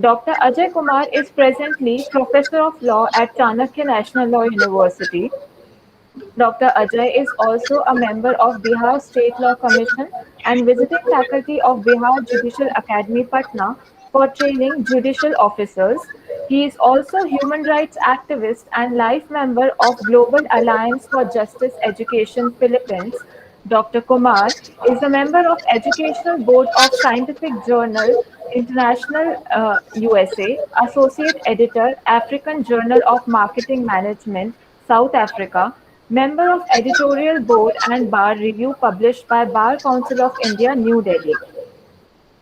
Dr. Ajay Kumar is presently Professor of Law at Chanakya National Law University. Doctor Ajay is also a member of Bihar State Law Commission and visiting faculty of Bihar Judicial Academy Patna for training judicial officers. He is also human rights activist and life member of Global Alliance for Justice Education Philippines. Dr. Kumar is a member of Educational Board of Scientific Journal International USA, Associate Editor, African Journal of Marketing Management, South Africa, member of Editorial Board and Bar Review published by Bar Council of India, New Delhi.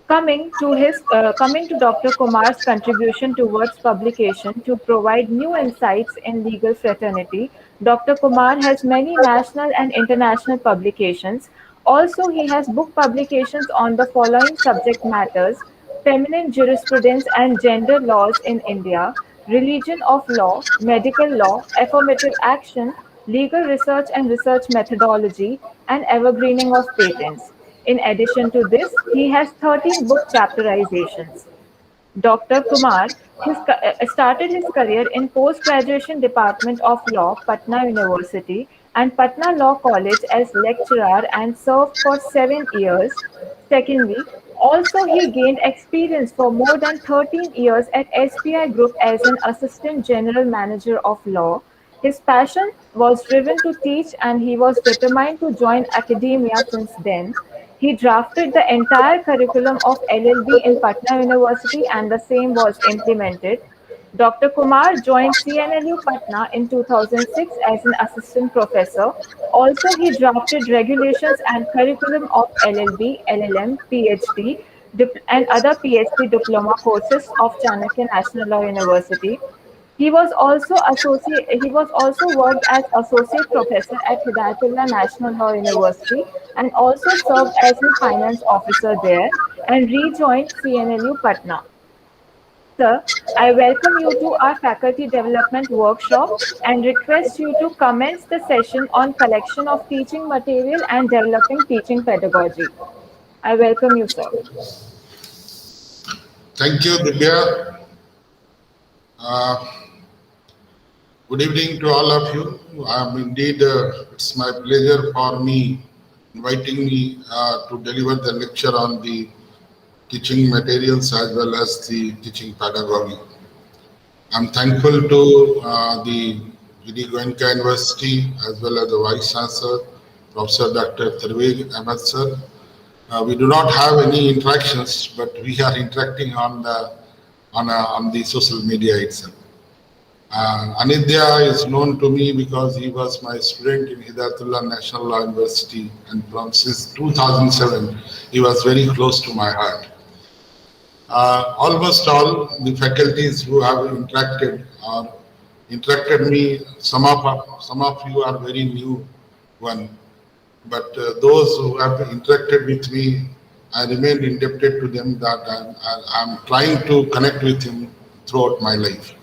Coming to Dr. Kumar's contribution towards publication to provide new insights in legal fraternity, Dr. Kumar has many national and international publications. Also, he has book publications on the following subject matters: feminine jurisprudence and gender laws in India, religion of law, medical law, affirmative action, legal research and research methodology, and evergreening of patents. In addition to this, he has 13 book chapterizations. Dr. Kumar started his career in Post-Graduation Department of Law, Patna University, and Patna Law College as lecturer and served for 7 years. Secondly, also he gained experience for more than 13 years at SBI Group as an Assistant General Manager of Law. His passion was driven to teach and he was determined to join academia since then. He drafted the entire curriculum of LLB in Patna University and the same was implemented. Dr. Kumar joined CNLU Patna in 2006 as an assistant professor. Also, he drafted regulations and curriculum of LLB, LLM, PhD, and other PhD diploma courses of Chanakya National Law University. He was also worked as associate professor at Hidayatullah National Law University and also served as a finance officer there and rejoined CNLU Patna. Sir, I welcome you to our faculty development workshop and request you to commence the session on collection of teaching material and developing teaching pedagogy. I welcome you, sir. Thank you, Divya. Uh, Good evening to all of you. Indeed, it's my pleasure for me inviting me to deliver the lecture on the teaching materials as well as the teaching pedagogy. I'm thankful to the GD Goenka University as well as the Vice Chancellor, Professor Dr. Trivedi Ahmed sir. We do not have any interactions, but we are interacting on the social media itself. Anidya is known to me because he was my student in Hidayatullah National Law University, and from since 2007, he was very close to my heart. Almost all the faculties who have interacted me, some of you are very new one, but those who have interacted with me, I remain indebted to them that I'm trying to connect with him throughout my life.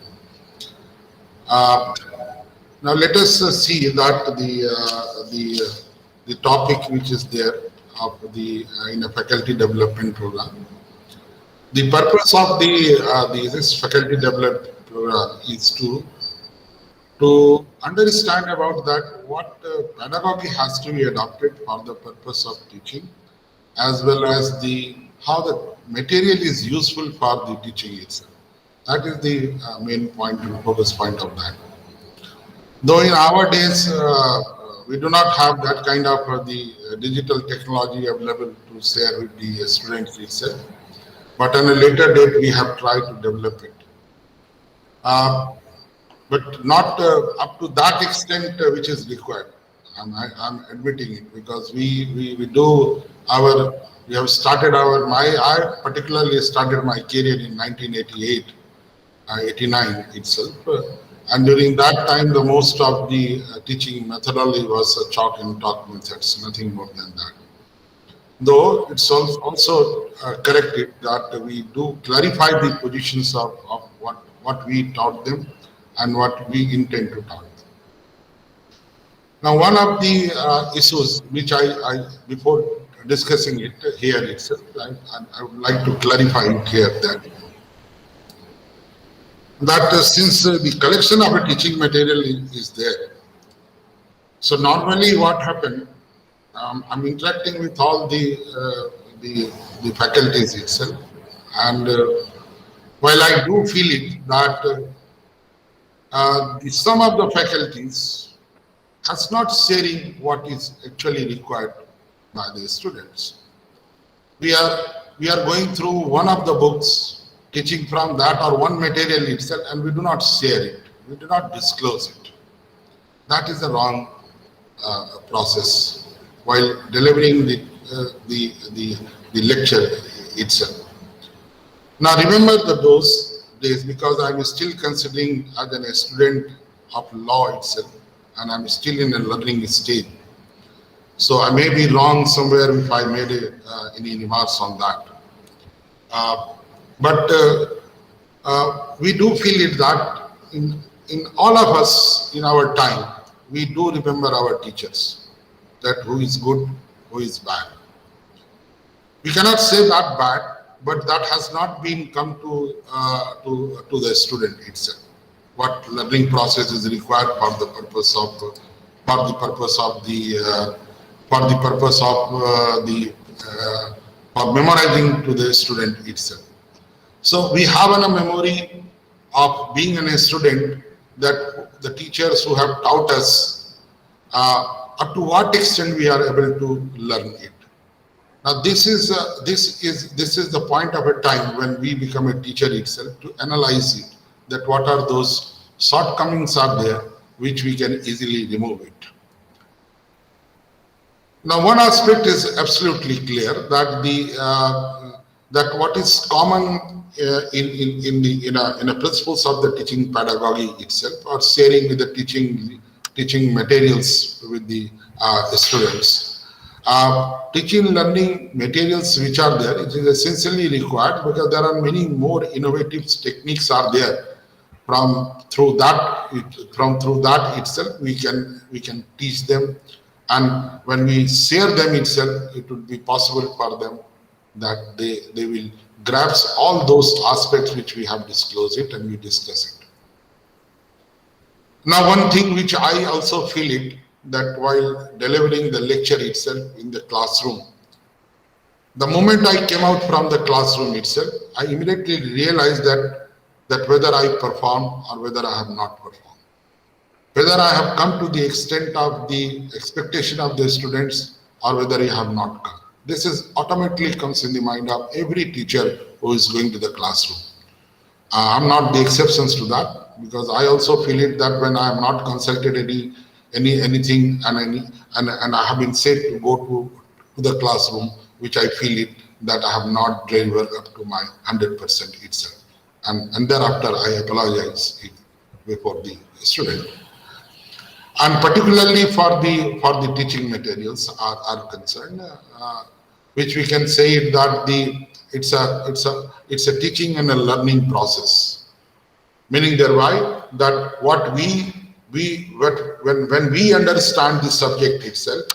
Now let us see that the topic which is there of the in a faculty development program. The purpose of this faculty development program is to understand about that what pedagogy has to be adopted for the purpose of teaching, as well as the how the material is useful for the teaching itself. That is the main point and focus point of that. Though in our days, we do not have that kind of the digital technology available to share with the students itself, but on a later date, we have tried to develop it. But not up to that extent which is required. I'm admitting it because we do we have started I particularly started my career in 1988. 89 itself. And during that time, the most of the teaching methodology was chalk and talk methods, nothing more than that. Though it's also corrected that we do clarify the positions of what we taught them and what we intend to taught them. Now, one of the issues which before discussing it here itself, I would like to clarify it here that that since the collection of a teaching material is there, so normally what happened, I'm interacting with all the faculties itself, and while I do feel it that some of the faculties has not sharing what is actually required by the students. We are we are going through one of the books, teaching from that or one material itself, and we do not share it. We do not disclose it. That is the wrong process while delivering the lecture itself. Now remember those days, because I'm still considering as a student of law itself, and I'm still in a learning stage. So I may be wrong somewhere if I made any remarks on that. But we do feel it that in all of us in our time, we do remember our teachers, that who is good, who is bad. We cannot say that bad, but that has not been come to the student itself. What learning process is required for the purpose of for memorizing to the student itself. So we have a memory of being a student, that the teachers who have taught us up to what extent we are able to learn it. Now this is the point of a time when we become a teacher itself, to analyze it, that what are those shortcomings are there which we can easily remove it. Now one aspect is absolutely clear, that that what is common in a principles of the teaching pedagogy itself, or sharing with the teaching materials with the students. Teaching learning materials which are there, it is essentially required, because there are many more innovative techniques are there. Through that itself, we can teach them, and when we share them itself, it would be possible for them that they will grasp all those aspects which we have disclosed it and we discuss it. Now one thing which I also feel it, that while delivering the lecture itself in the classroom, the moment I came out from the classroom itself, I immediately realized that whether I performed or whether I have not performed, whether I have come to the extent of the expectation of the students or whether I have not come. This is automatically comes in the mind of every teacher who is going to the classroom. I'm not the exceptions to that, because I also feel it that when I have not consulted anything and I have been said to go to the classroom, which I feel it that I have not delivered up to my 100% itself, and thereafter I apologize before the student. And particularly for the teaching materials are concerned, which we can say that it's a teaching and a learning process, meaning thereby that when we understand the subject itself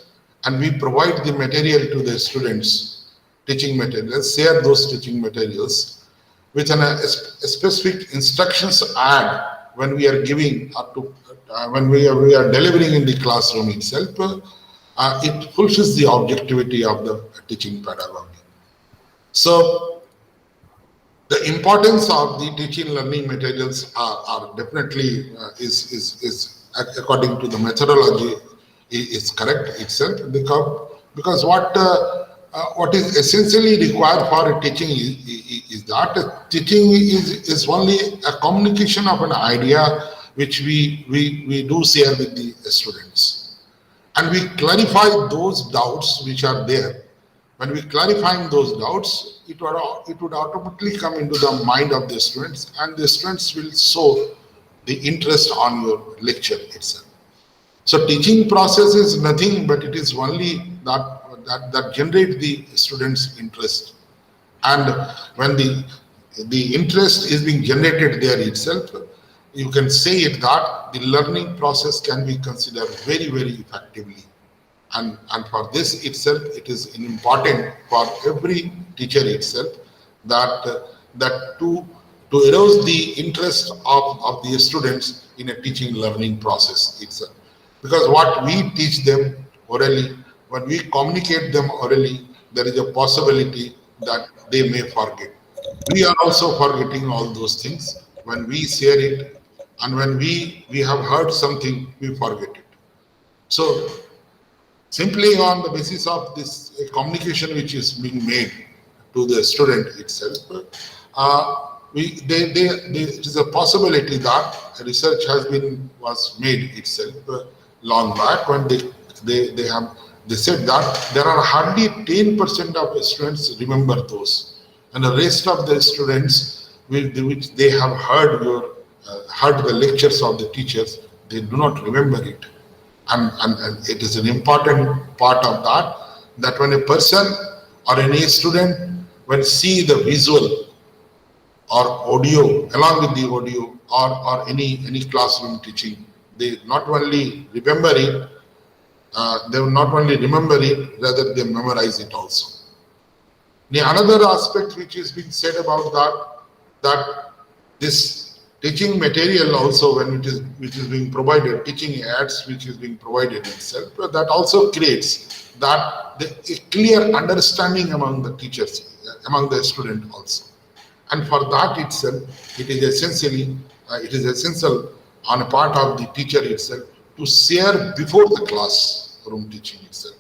and we provide the material to the students, teaching materials, share those teaching materials with a specific instructions add when we are giving up to when we are delivering in the classroom itself, it fulfills the objectivity of the teaching pedagogy. So the importance of the teaching learning materials are definitely is according to the methodology is correct itself, because what is essentially required for teaching is that teaching is only a communication of an idea which we do share with the students, and we clarify those doubts which are there. When we clarifying those doubts, it would automatically come into the mind of the students, and the students will show the interest on your lecture itself. So teaching process is nothing but it is only that generate the students' interest, and when the interest is being generated there itself, you can say it that the learning process can be considered very, very effectively. And for this itself, it is important for every teacher itself that to to arouse the interest of the students in a teaching learning process itself. Because what we teach them orally, when we communicate them orally, there is a possibility that they may forget. We are also forgetting all those things when we share it, and when we have heard something, we forget it. So simply on the basis of this communication which is being made to the student itself, it is a possibility that research was made itself long back when they said that there are hardly 10% of students remember those, and the rest of the students which they have heard the lectures of the teachers, they do not remember it. And it is an important part of that when a person or any student when see the visual or audio, along with the audio or any classroom teaching, they not only remember it, rather they memorize it also. The another aspect which is being said about that this teaching material also, which is being provided, teaching aids which is being provided itself, that also creates a clear understanding among the teachers, among the student also. And for that itself, it is essential on a part of the teacher itself to share before the classroom teaching itself.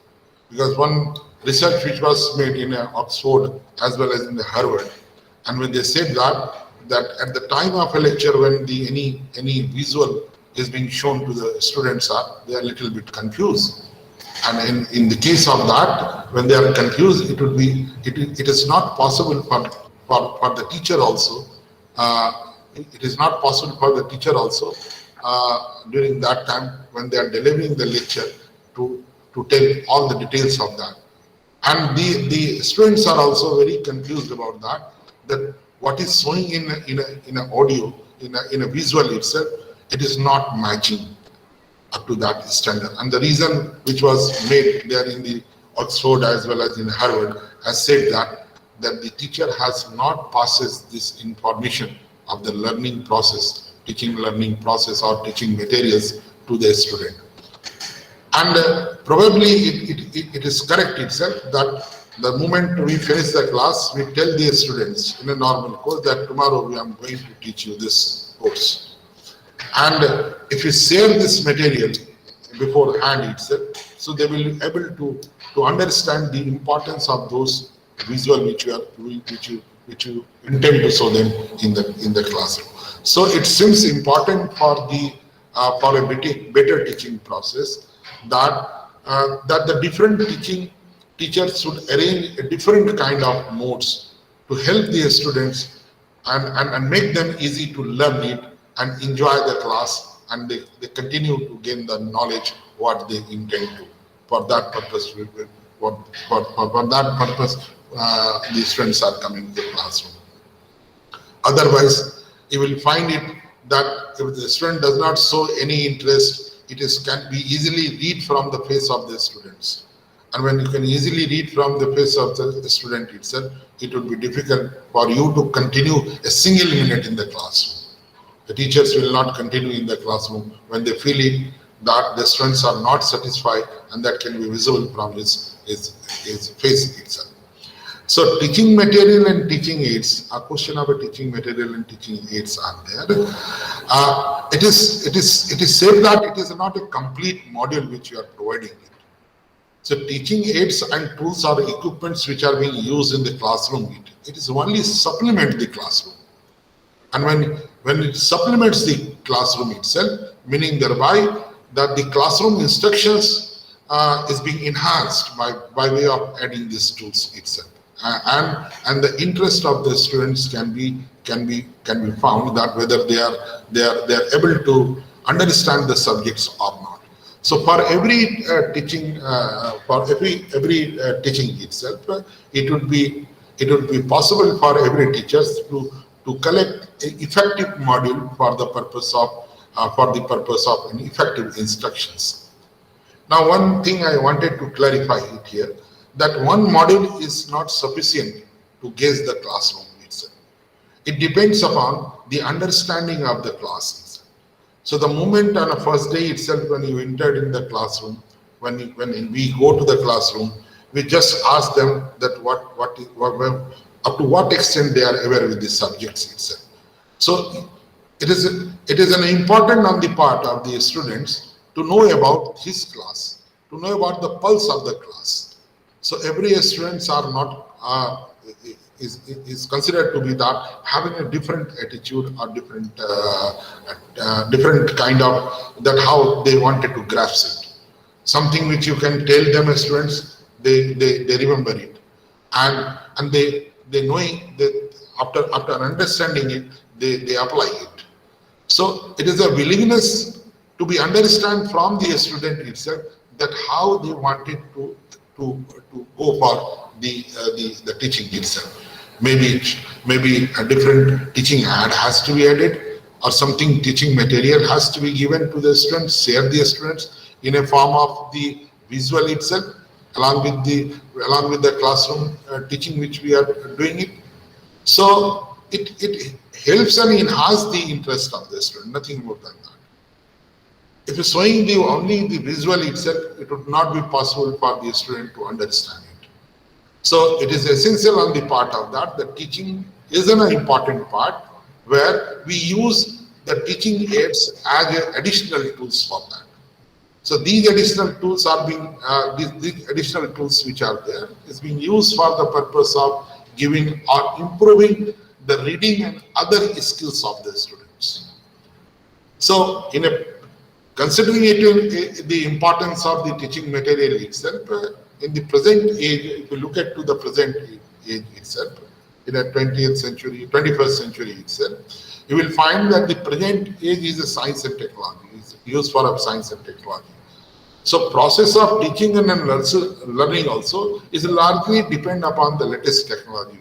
Because one research which was made in Oxford as well as in the Harvard, and when they said that at the time of a lecture, when any visual is being shown to the students, they are a little bit confused. And in the case of that, when they are confused, it is not possible for the teacher also. It is not possible for the teacher also during that time when they are delivering the lecture to tell all the details of that. And the students are also very confused about that what is showing in a audio, in a visual itself, it is not matching up to that standard. And the reason which was made there in the Oxford as well as in Harvard has said that the teacher has not passes this information of the learning process, teaching learning process or teaching materials to the student. And probably it is correct itself that the moment we finish the class, we tell the students in a normal course that tomorrow we are going to teach you this course. And if you share this material beforehand itself, so they will be able to understand the importance of those visual which you intend to show them in the classroom. So it seems important for a better teaching process that the different teachers should arrange a different kind of modes to help the students and make them easy to learn it and enjoy the class, and they continue to gain the knowledge what they intend to. For that purpose, the students are coming to the classroom. Otherwise, you will find it that if the student does not show any interest, can be easily read from the face of the students. And when you can easily read from the face of the student itself, it would be difficult for you to continue a single minute in the classroom. The teachers will not continue in the classroom when they feel it that the students are not satisfied, and that can be visible from his face itself. So teaching material and teaching aids, a question of a teaching material and teaching aids are there. It is said that it is not a complete module which you are providing it. So teaching aids and tools or equipments which are being used in the classroom, it is only supplement the classroom. And when it supplements the classroom itself, meaning thereby that the classroom instructions is being enhanced by way of adding these tools itself. And the interest of the students can be found that whether they are able to understand the subjects or not. So for every teaching, teaching itself, it would be possible for every teacher to collect an effective module for the purpose of an effective instructions. Now, one thing I wanted to clarify it here, that one module is not sufficient to gauge the classroom itself. It depends upon the understanding of the classes. So the moment on a first day itself, when you entered in the classroom, when we go to the classroom, we just ask them that up to what extent they are aware with the subjects itself. So it is an important on the part of the students to know about his class, to know about the pulse of the class. So every students are not is considered to be that having a different attitude or different kind of that how they wanted to grasp it. Something which you can tell them as students, they remember it, and they knowing that after understanding it, they apply it. So it is a willingness to be understand from the student itself that how they wanted to go for the teaching itself. Maybe a different teaching ad has to be added, or something teaching material has to be given to the students, share the students in a form of the visual itself, along with the classroom teaching which we are doing it. So it helps and enhance the interest of the student, nothing more than that. If you're showing only the visual itself, it would not be possible for the student to understand it. So it is essential on the part of that. The teaching is an important part where we use the teaching aids as additional tools for that. So these additional tools are being these additional tools which are there is being used for the purpose of giving or improving the reading and other skills of the students. So considering it the importance of the teaching material itself, in the present age, if you look at to the present age itself, in the 20th century, 21st century itself, you will find that the present age is a science and technology, is used for science and technology. So process of teaching and learning also is largely depend upon the latest technology.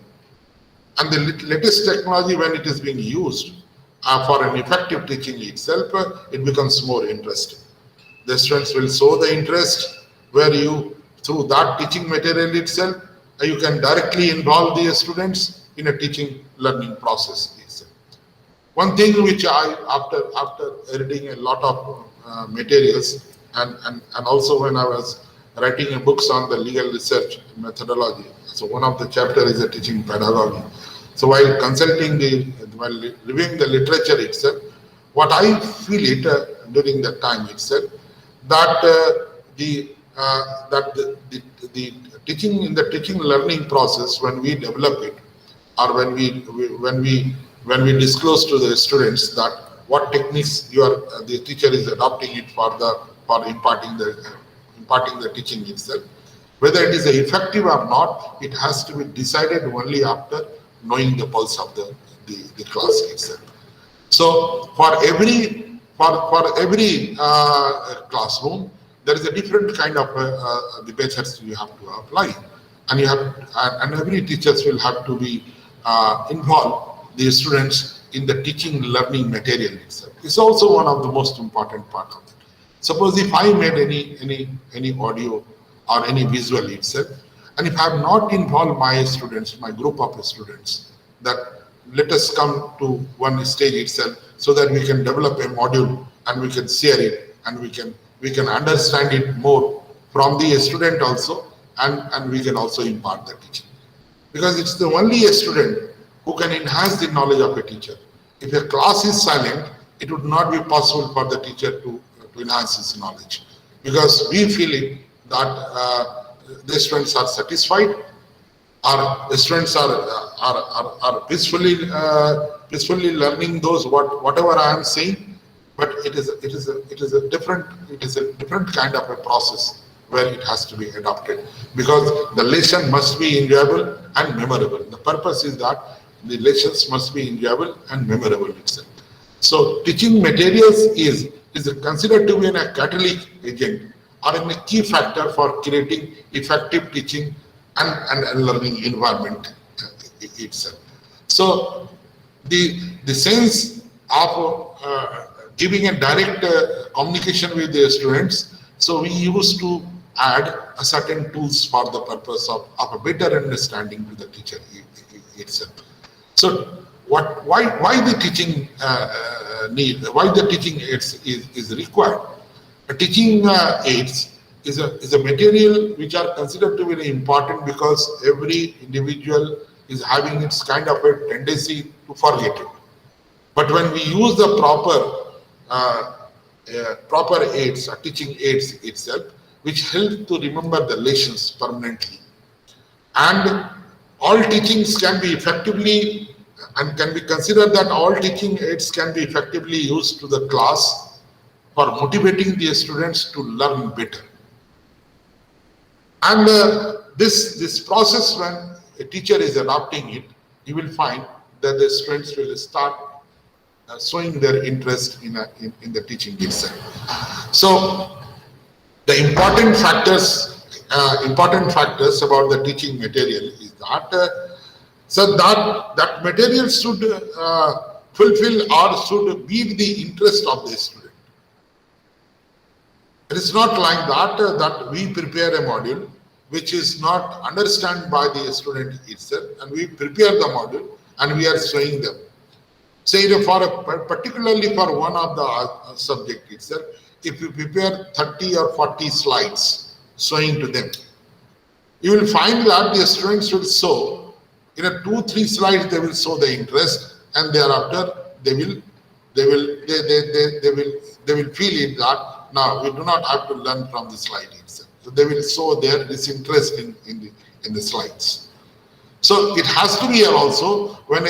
And the latest technology, when it is being used for an effective teaching itself, it becomes more interesting. The students will show the interest where you, through that teaching material itself, you can directly involve the students in a teaching learning process itself. One thing which after reading a lot of materials, and also when I was writing books on the legal research methodology, so one of the chapter is a teaching pedagogy. So while while reviewing the literature itself, what I feel it during that time itself, that the teaching in the teaching learning process, when we develop it, or when we disclose to the students that what techniques the teacher is adopting it for imparting the teaching itself, whether it is effective or not, it has to be decided only after knowing the pulse of the class itself. So for every classroom, there is a different kind of the methods you have to apply, and every teachers will have to be involve the students in the teaching learning material itself. It's also one of the most important part of it. Suppose if I made any audio or any visual itself, and if I have not involved my students, my group of students, that let us come to one stage itself so that we can develop a module and we can share it, and we can understand it more from the student also, and we can also impart the teaching. Because it's the only a student who can enhance the knowledge of a teacher. If a class is silent, it would not be possible for the teacher to enhance his knowledge, because we feel it that the students are satisfied, or the students are peacefully learning whatever I am saying. But it is a different kind of a process where it has to be adopted, because the lesson must be enjoyable and memorable. The purpose is that the lessons must be enjoyable and memorable itself. So teaching materials is considered to be a catalytic agent or a key factor for creating effective teaching and learning environment itself. So the sense of giving a direct communication with the students, so we used to add a certain tools for the purpose of a better understanding to the teacher itself. So why the teaching why the teaching aids is required. Teaching aids is a material which are considered to be very important because every individual is having its kind of a tendency to forget it. But when we use the proper aids, teaching aids itself, which help to remember the lessons permanently, and all teachings can be effectively and can be considered that all teaching aids can be effectively used to the class for motivating the students to learn better. And this process, when a teacher is adopting it, you will find that the students will start showing their interest in the teaching itself. So the important factors about the teaching material is that that material should fulfill or should meet the interest of the student. It is not like that we prepare a module which is not understood by the student itself, and we prepare the module and we are showing them. Say particularly for one of the subject itself, if you prepare 30 or 40 slides showing to them, you will find that the students will show in a 2-3 slides they will show the interest, and thereafter they will feel it that now we do not have to learn from the slide itself. So they will show their disinterest in the slides. So it has to be here also when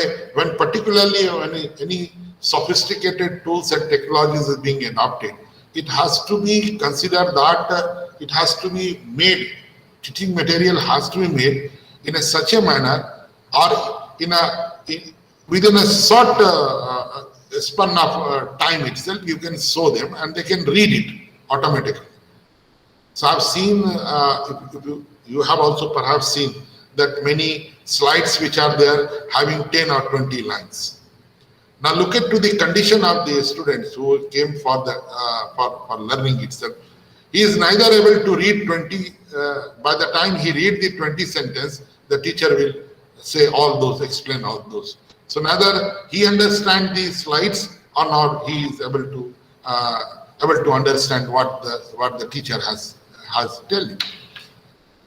particularly when any sophisticated tools and technologies is being adopted, it has to be considered that it has to be made, teaching material has to be made in such a manner or within a short span of time itself, you can show them and they can read it automatically. So I've seen, you have also perhaps seen that many slides which are there having 10 or 20 lines. Now look at to the condition of the students who came for the for learning itself. He is neither able to read 20. By the time he read the 20 sentence, the teacher will say all those, explain all those. So neither he understand the slides or not he is able to understand what the teacher has tell him.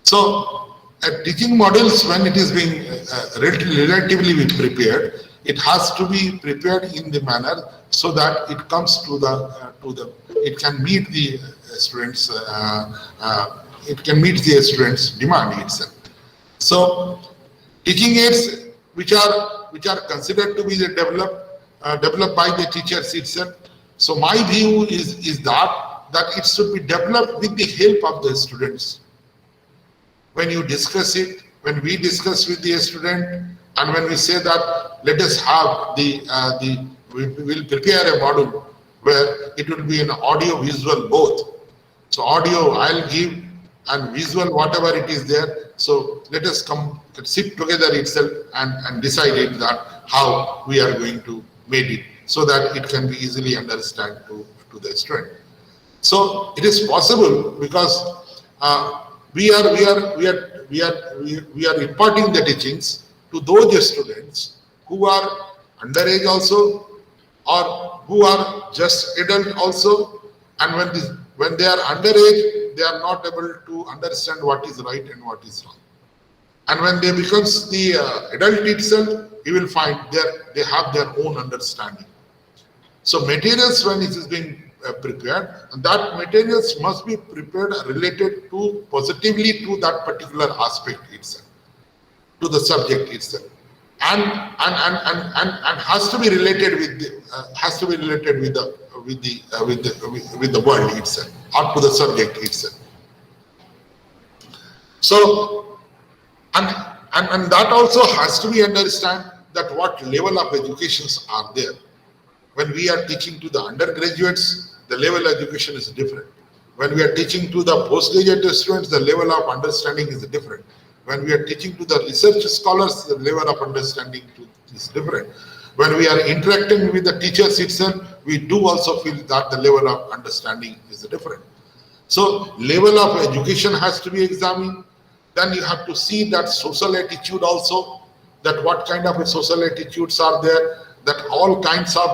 So teaching models, when it is being relatively prepared, it has to be prepared in the manner so that it comes to the it can meet the students demand itself. So teaching aids which are considered to be developed by the teachers itself. So my view is that it should be developed with the help of the students. When you discuss it, when we discuss with the student, and when we say that let us have we will prepare a module where it will be an audio visual both. So audio I'll give and visual whatever it is there. So let us come sit together itself and decide it that how we are going to make it so that it can be easily understood to the student. So it is possible because we are imparting the teachings to those students who are underage also or who are just adult also, and when they are underage, they are not able to understand what is right and what is wrong. And when they becomes the adult itself, you will find they have their own understanding. So materials, when it is being prepared, and that materials must be prepared related to positively to that particular aspect itself, to the subject itself, and has to be related with the world itself or to the subject itself. So and that also has to be understand that what level of educations are there. When we are teaching to the undergraduates, the level of education is different. When we are teaching to the postgraduate students, the level of understanding is different. When we are teaching to the research scholars, the level of understanding is different. When we are interacting with the teachers itself, we do also feel that the level of understanding is different. So level of education has to be examined. Then you have to see that social attitude also, that what kind of social attitudes are there, that all kinds of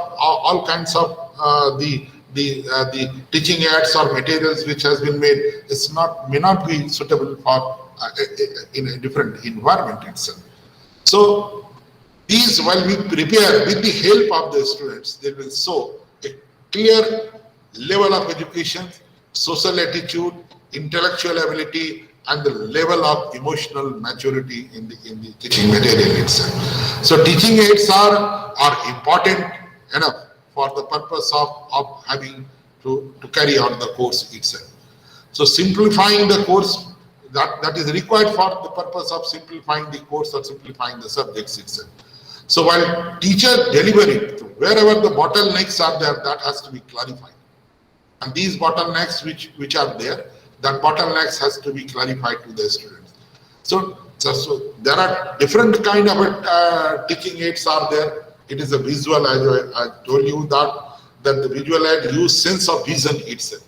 the teaching aids or materials which has been made may not be suitable for in a different environment itself. So these, while we prepare with the help of the students, they will show a clear level of education, social attitude, intellectual ability, and the level of emotional maturity in the teaching material itself. So teaching aids are important enough for the purpose of having to carry on the course itself. So simplifying the course, that is required for the purpose of simplifying the course or simplifying the subjects itself. So while teacher deliver it, wherever the bottlenecks are there, that has to be clarified. And these bottlenecks which are there, that bottlenecks has to be clarified to the students. So there are different kind of teaching aids are there. It is a visual, as I told you that the visual aid use sense of vision itself.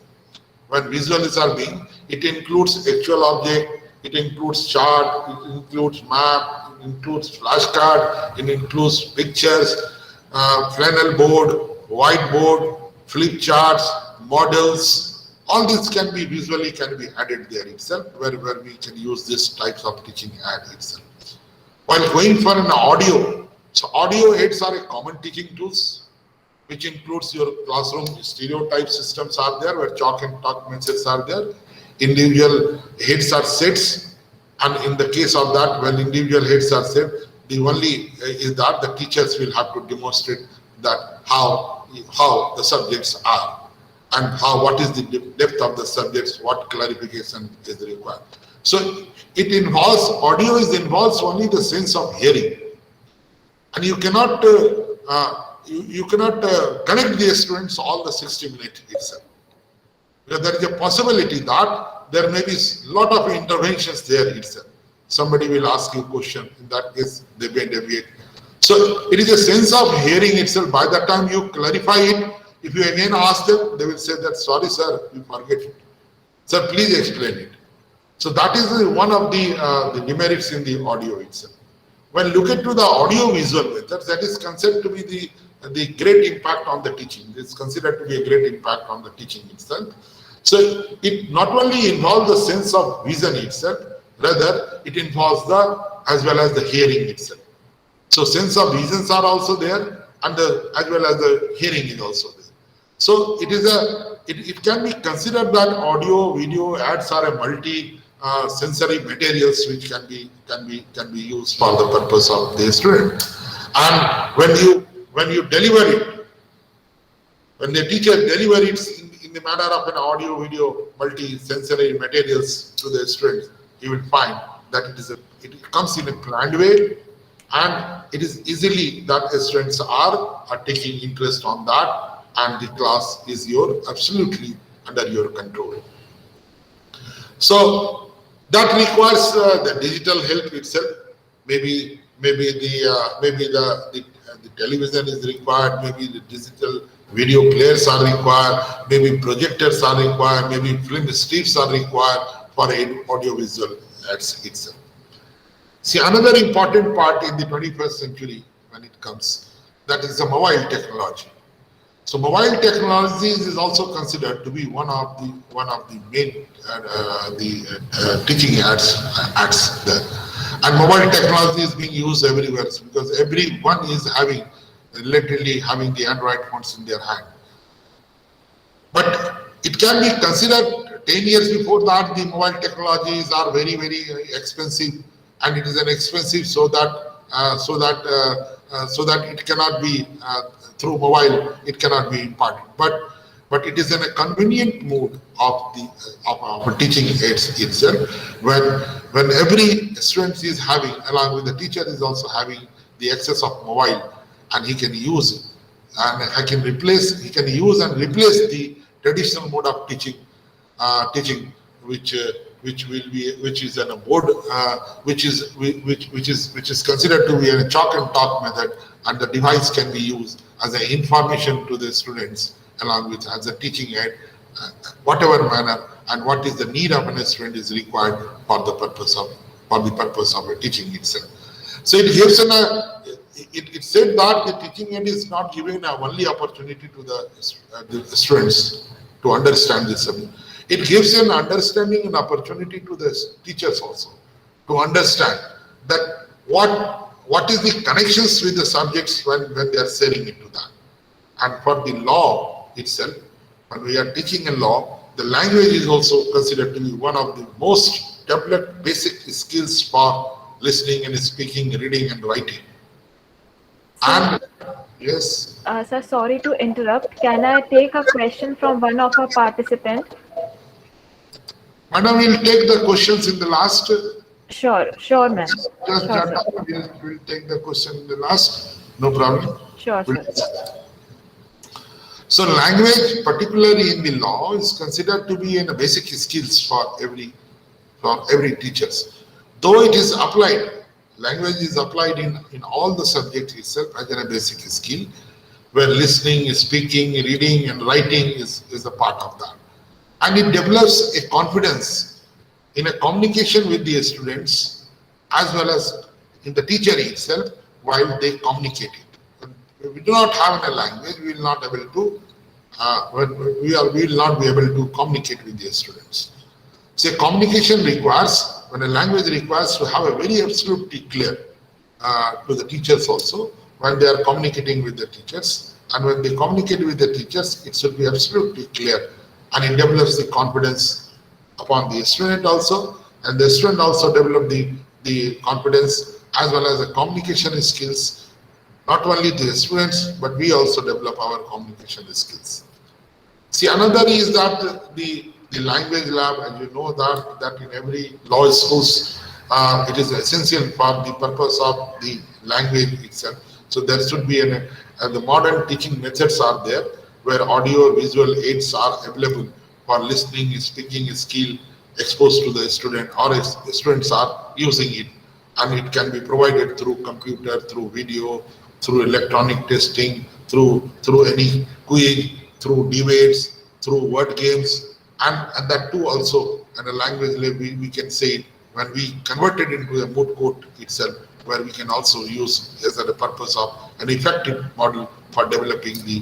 When visuals are being, it includes actual object, it includes chart, it includes map, it includes flashcard, it includes pictures, flannel board, whiteboard, flip charts, models. All this can be visually added there itself, where we can use this types of teaching aid itself. While going for an audio, so audio aids are a common teaching tools, which includes your classroom stereotype systems are there, where chalk and talk messages are there. Individual heads are sets, and in the case of that, when individual heads are set, the only is that the teachers will have to demonstrate that how the subjects are, and what is the depth of the subjects, what clarification is required. So it involves, audio involves only the sense of hearing, and you cannot connect the students all the 60 minutes itself. Because there is a possibility that there may be a lot of interventions there itself. Somebody will ask you a question, in that case they may deviate. So it is a sense of hearing itself. By the time you clarify it, if you again ask them, they will say that, sorry sir, we forget it. Sir, please explain it. So that is one of the demerits in the audio itself. When look into the audio visual methods, that is considered to be the great impact on the teaching. It's considered to be a great impact on the teaching itself. So it not only involves the sense of vision itself, rather it involves as well as the hearing itself. So sense of visions are also there, and as well as the hearing is also there. So it can be considered that audio, video ads are a multi sensory materials which can be used for the purpose of the student. And when you deliver it, when the teacher delivers it in the manner of an audio, video, multi-sensory materials to the students, he will find that it comes in a planned way, and it is easily that the students are taking interest on that, and the class is absolutely under your control. So that requires the digital help itself. Maybe the television is required, maybe the digital video players are required, maybe projectors are required, maybe film strips are required for audiovisual ads itself. See, another important part in the 21st century when it comes, that is the mobile technology. So mobile technologies is also considered to be one of the main teaching ads there. And mobile technology is being used everywhere because everyone is literally having the Android phones in their hand. But it can be considered 10 years before that the mobile technologies are very, very expensive, and it is an expensive so that it cannot be through mobile, it cannot be imparted. But it is in a convenient mode of teaching aids itself, when every student is having, along with the teacher, is also having the access of mobile, and he can use it, and he can use and replace the traditional mode of teaching, which is on a board, which is considered to be a chalk and talk method, and the device can be used as an information to the students along with as a teaching aid, whatever manner and what is the need of an student is required for the purpose of a teaching itself. So it gives it said that the teaching aid is not giving a only opportunity to the students to understand this subject. It gives an understanding and opportunity to the teachers also to understand that what is the connections with the subjects when they are selling it to that. And for the law itself, when we are teaching a law, the language is also considered to be one of the most developed basic skills for listening and speaking, reading and writing. And yes. Sir, sorry to interrupt. Can I take a question from one of our participants? Madam, we'll take the questions in the last. Sure, ma'am. Just Sure, jot sir. down, we'll take the question in the last. No problem. Sure, sir. So language, particularly in the law, is considered to be a basic skills for every teachers. Though it is applied, language is applied in all the subjects itself as a basic skill, where listening, speaking, reading, and writing is a part of that. And it develops a confidence in a communication with the students as well as in the teacher itself while they communicate it. If we do not have a language, we will not able to we will not be able to communicate with the students. So communication requires, when a language requires to have a very absolutely clear to the teachers also when they are communicating with the teachers, and when they communicate with the teachers, it should be absolutely clear, and it develops the confidence upon the student also, and the student also develop the confidence as well as the communication skills. Not only the students, but we also develop our communication skills. See, another is that the language lab, and you know that in every law schools, it is essential for the purpose of the language itself. So there should be the modern teaching methods are there, where audio visual aids are available for listening, speaking skill exposed to the student, or the students are using it, and it can be provided through computer, through video, through electronic testing, through any quiz, through debates, through word games, and that too also, and a language level we can say it when we convert it into a moot court itself, where we can also use as a purpose of an effective model for developing the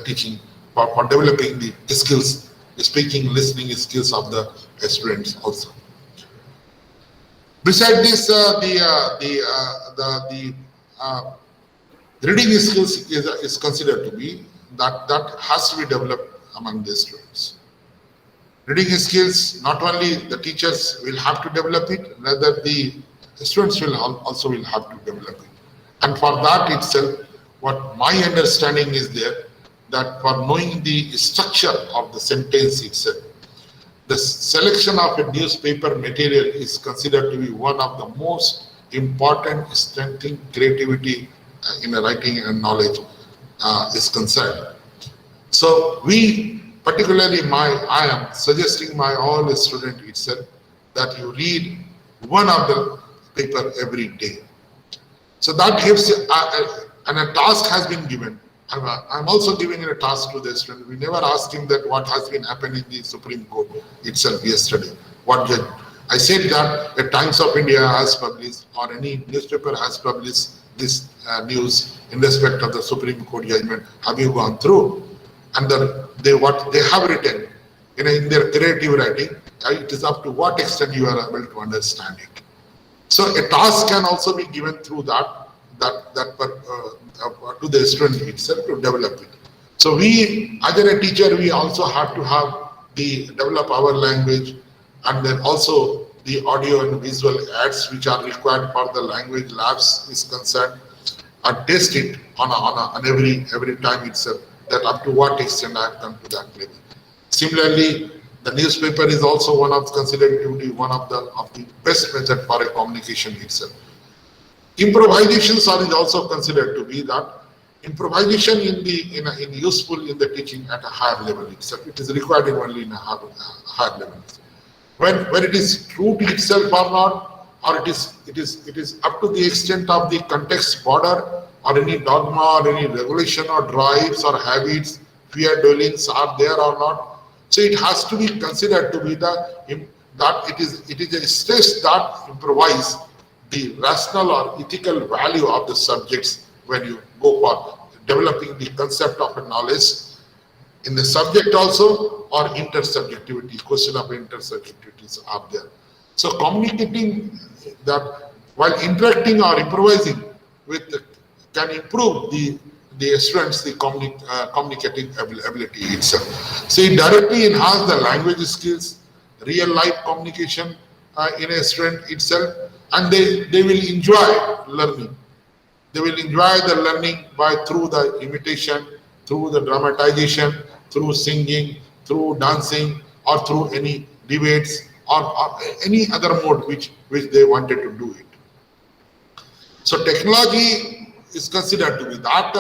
teaching, for developing the skills, the speaking, listening skills of the students also. Besides this, the reading skills is considered to be that has to be developed among the students. Reading skills, not only the teachers will have to develop it, rather the students will also have to develop it. And for that itself, what my understanding is there, that for knowing the structure of the sentence itself, the selection of a newspaper material is considered to be one of the most important strengthening creativity in writing and knowledge is concerned. So we, particularly I am suggesting my all student itself that you read one of the paper every day. So that gives and a task has been given. I'm also giving a task to the student. We never ask him that what has been happening in the Supreme Court itself yesterday. What judge? I said that the Times of India has published, or any newspaper has published this news in respect of the Supreme Court judgment. Have you gone through? And what they have written in their creative writing, it is up to what extent you are able to understand it. So a task can also be given through to the student itself to develop it. So we, as a teacher, we also have to develop our language, and then also the audio and visual aids which are required for the language labs is concerned, and test it on every time itself, that up to what extent I have come to that level. Similarly, the newspaper is also considered to be one of the best method for a communication itself. Improvisations are also considered to be that improvisation in useful in the teaching at a higher level itself. It is required only in a higher level. When it is true to itself or not, or it is up to the extent of the context border, or any dogma or any regulation or drives or habits, fear dwellings are there or not. So it has to be considered to be that it is a stress that improvise the rational or ethical value of the subjects when you go for developing the concept of a knowledge in the subject also, or intersubjectivity, question of intersubjectivities are there. So communicating that while interacting or improvising with can improve the students the communicating ability itself. So it directly enhance the language skills, real life communication in a student itself, and they will enjoy learning. They will enjoy the learning through the imitation, through the dramatization, through singing, through dancing, or through any debates, or any other mode which they wanted to do it. So technology is considered to be that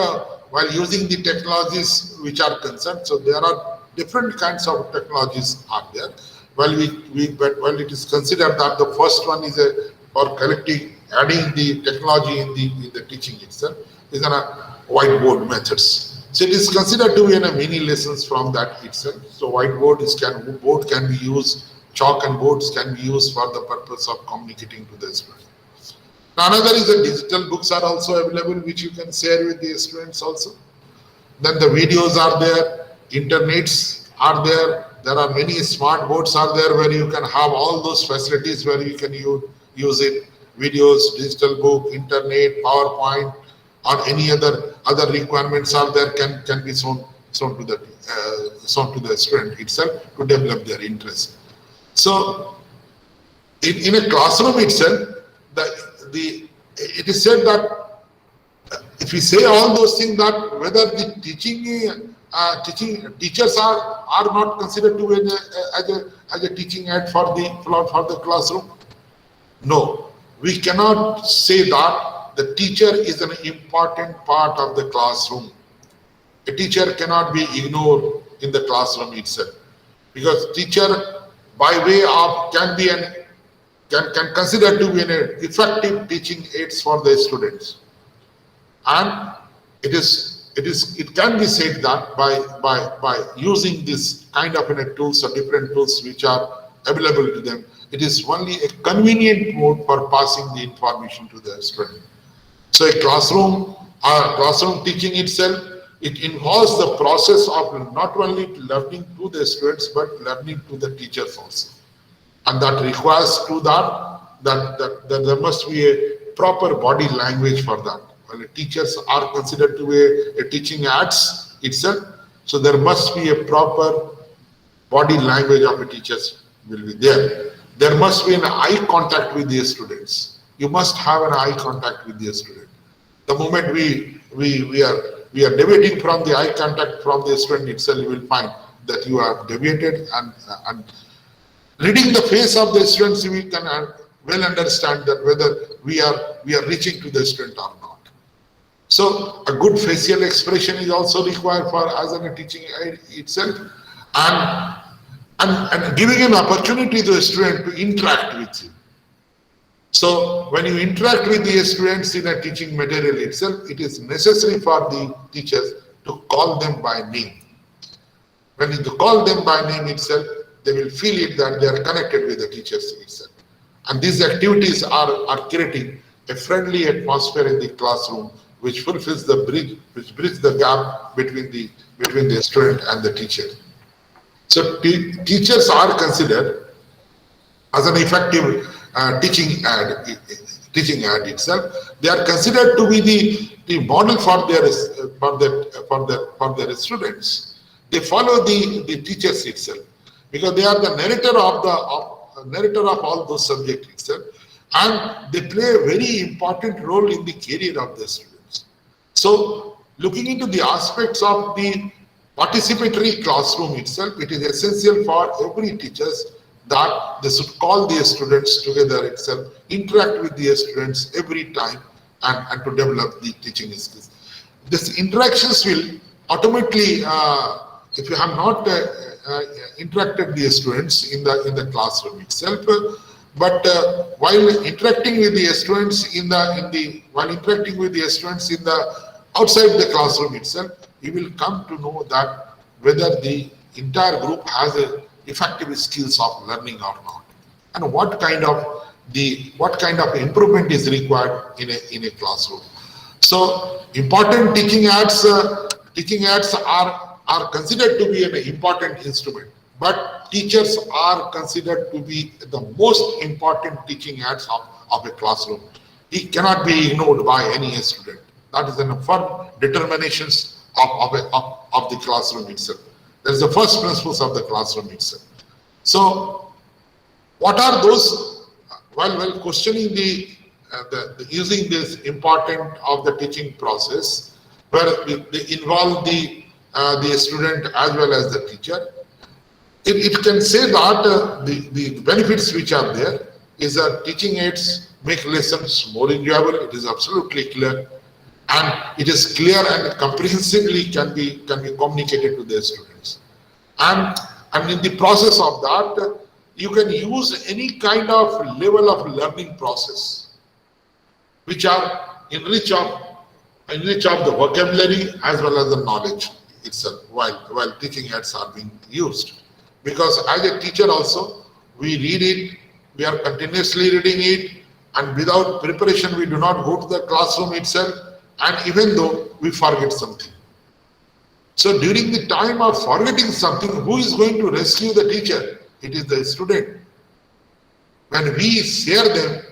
while using the technologies which are concerned. So there are different kinds of technologies are there. Well, well, it is considered that the first one is for collecting, adding the technology in the teaching itself is a whiteboard methods. So it is considered to be in a mini lessons from that itself. So whiteboard board can be used, chalk and boards can be used for the purpose of communicating to the students. Another is the digital books are also available which you can share with the students also. Then the videos are there, internets are there. There are many smart boards are there where you can have all those facilities where you can use it. Videos, digital book, internet, PowerPoint, or any other requirements are there can be shown to the student itself to develop their interest. So in a classroom itself, it is said that if we say all those things, that whether the teachers are not considered to be as a teaching aid for the classroom. No, we cannot say that the teacher is an important part of the classroom. A teacher cannot be ignored in the classroom itself, because teacher by way of can consider to be an effective teaching aids for the students, and it can be said that by using this kind of tools or different tools which are available to them, it is only a convenient mode for passing the information to the student. So a classroom teaching itself, it involves the process of not only learning to the students but learning to the teachers also. And that requires to that there must be a proper body language for that. Well, teachers are considered to be a teaching aids itself, so there must be a proper body language of the teachers will be there. There must be an eye contact with the students. You must have an eye contact with the student. The moment we are deviating from the eye contact from the student itself, you will find that you are deviated, and reading the face of the students, we can well understand that whether we are reaching to the student or not. So a good facial expression is also required for as a teaching aid itself, and giving an opportunity to the student to interact with you. So when you interact with the students in a teaching material itself, it is necessary for the teachers to call them by name. When you call them by name itself, they will feel it that they are connected with the teachers itself. And these activities are creating a friendly atmosphere in the classroom, which fulfills the bridge the gap between the student and the teacher. So teachers are considered as an effective teaching aid itself. They are considered to be the model for their students. They follow the teachers itself, because they are the narrator of all those subjects itself, and they play a very important role in the career of the students. So looking into the aspects of the participatory classroom itself, it is essential for every teachers that they should call the students together itself, interact with the students every time, and to develop the teaching skills. These interactions will automatically, if you have not interacted with the students in the classroom itself, but while interacting with the students outside the classroom itself, you will come to know that whether the entire group has effective skills of learning or not, and what kind of the what kind of improvement is required in a classroom. So important teaching aids are considered to be an important instrument, but teachers are considered to be the most important teaching aids of a classroom. It cannot be ignored by any student. That is an firm determinations of the classroom itself. That is the first principles of the classroom itself. So, what are those? While questioning the using this important of the teaching process, where they involve the student as well as the teacher, it can say that the benefits which are there is that teaching aids make lessons more enjoyable. It is absolutely clear, and it is clear and comprehensively can be communicated to the students. And in the process of that, you can use any kind of level of learning process, which are enrich of the vocabulary as well as the knowledge itself while teaching aids are being used. Because as a teacher also, we read it, we are continuously reading it, and without preparation we do not go to the classroom itself, and even though we forget something. So during the time of forgetting something, who is going to rescue the teacher? It is the student. When we share them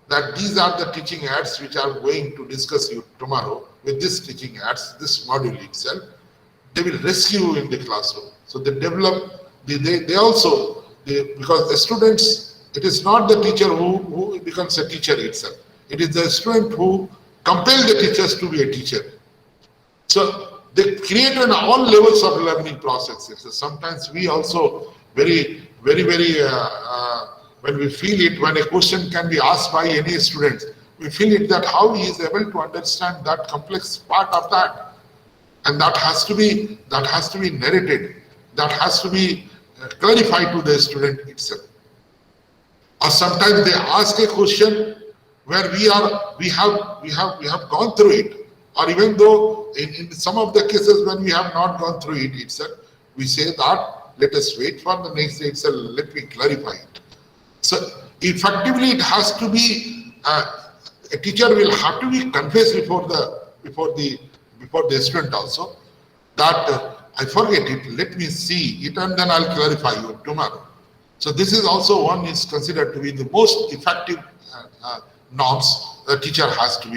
that these are the teaching aids which are going to discuss you tomorrow with this teaching aids, this module itself, they will rescue you in the classroom. So they develop, they also, because the students, it is not the teacher who becomes a teacher itself. It is the student who compel the teachers to be a teacher. So they create on all levels of learning processes. So sometimes we also very when we feel it, when a question can be asked by any student, we feel it that how he is able to understand that complex part of that, and that has to be narrated, that has to be clarified to the student itself. Or sometimes they ask a question where we have gone through it, or even though in some of the cases when we have not gone through it itself, we say that let us wait for the next day itself, let me clarify it. So effectively it has to be, a teacher will have to be confessed before the student also, that I forget it, let me see it and then I'll clarify you tomorrow. So this is also one is considered to be the most effective norms the teacher has to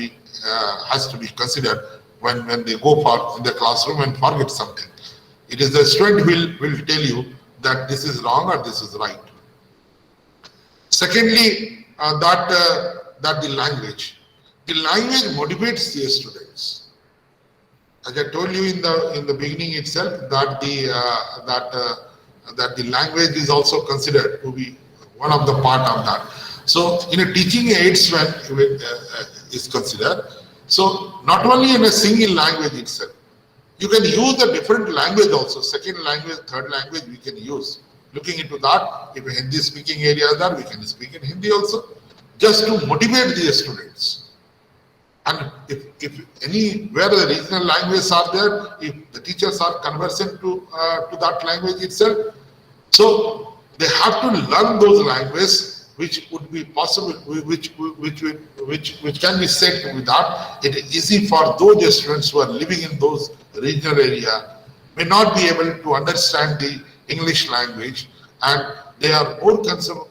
be considered when they go for in the classroom and forget something. It is the student will tell you that this is wrong or this is right. Secondly, that the language motivates the students. As I told you in the beginning itself, that the language is also considered to be one of the part of that. So in a teaching aids when is considered, so not only in a single language itself, you can use the different language also, second language, third language we can use. Looking into that, if Hindi speaking areas are, we can speak in Hindi also, just to motivate the students. And if anywhere the regional languages are there, if the teachers are conversant to that language itself, so they have to learn those languages which would be possible, which can be said with that. It is easy for those students who are living in those regional area, may not be able to understand the English language, and they are more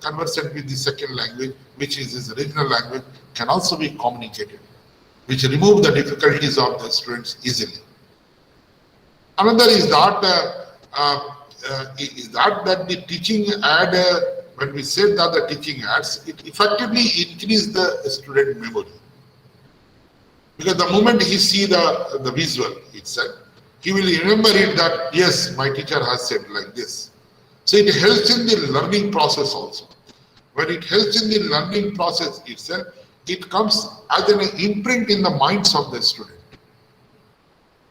conversant with the second language, which is this regional language, can also be communicated, which remove the difficulties of the students easily. Another is that the teaching aid, when we said that the teaching aids, it effectively increase the student memory. Because the moment he see the visual itself, he will remember it that, yes, my teacher has said like this. So it helps in the learning process also. When it helps in the learning process itself, it comes as an imprint in the minds of the student.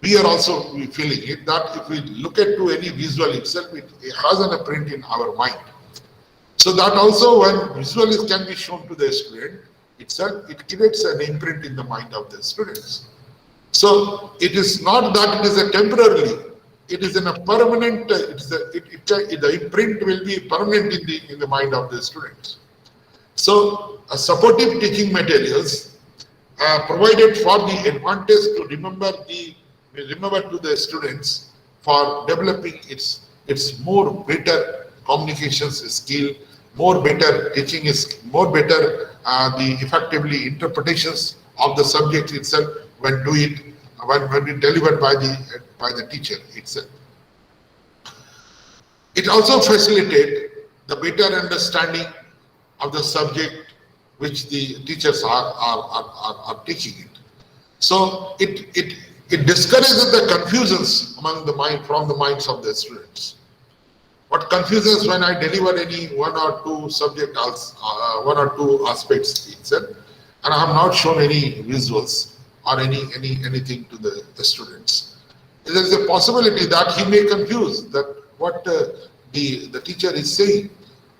We are also feeling it that if we look at to any visual itself, it has an imprint in our mind. So that also when visual can be shown to the student itself, it creates an imprint in the mind of the students. So it is not that it is a temporarily, it is in a permanent, the imprint will be permanent in the mind of the students. So supportive teaching materials provided for the advantage to remember to the students for developing its more better communications skill, more better teaching is more better the effectively interpretations of the subject itself when when delivered by the teacher itself. It also facilitates the better understanding of the subject which the teachers are teaching it. So it discourages the confusions from the minds of the students. What confuses when I deliver any one or two aspects itself, and I have not shown any visuals or anything to the students. There is a possibility that he may confuse that what the teacher is saying.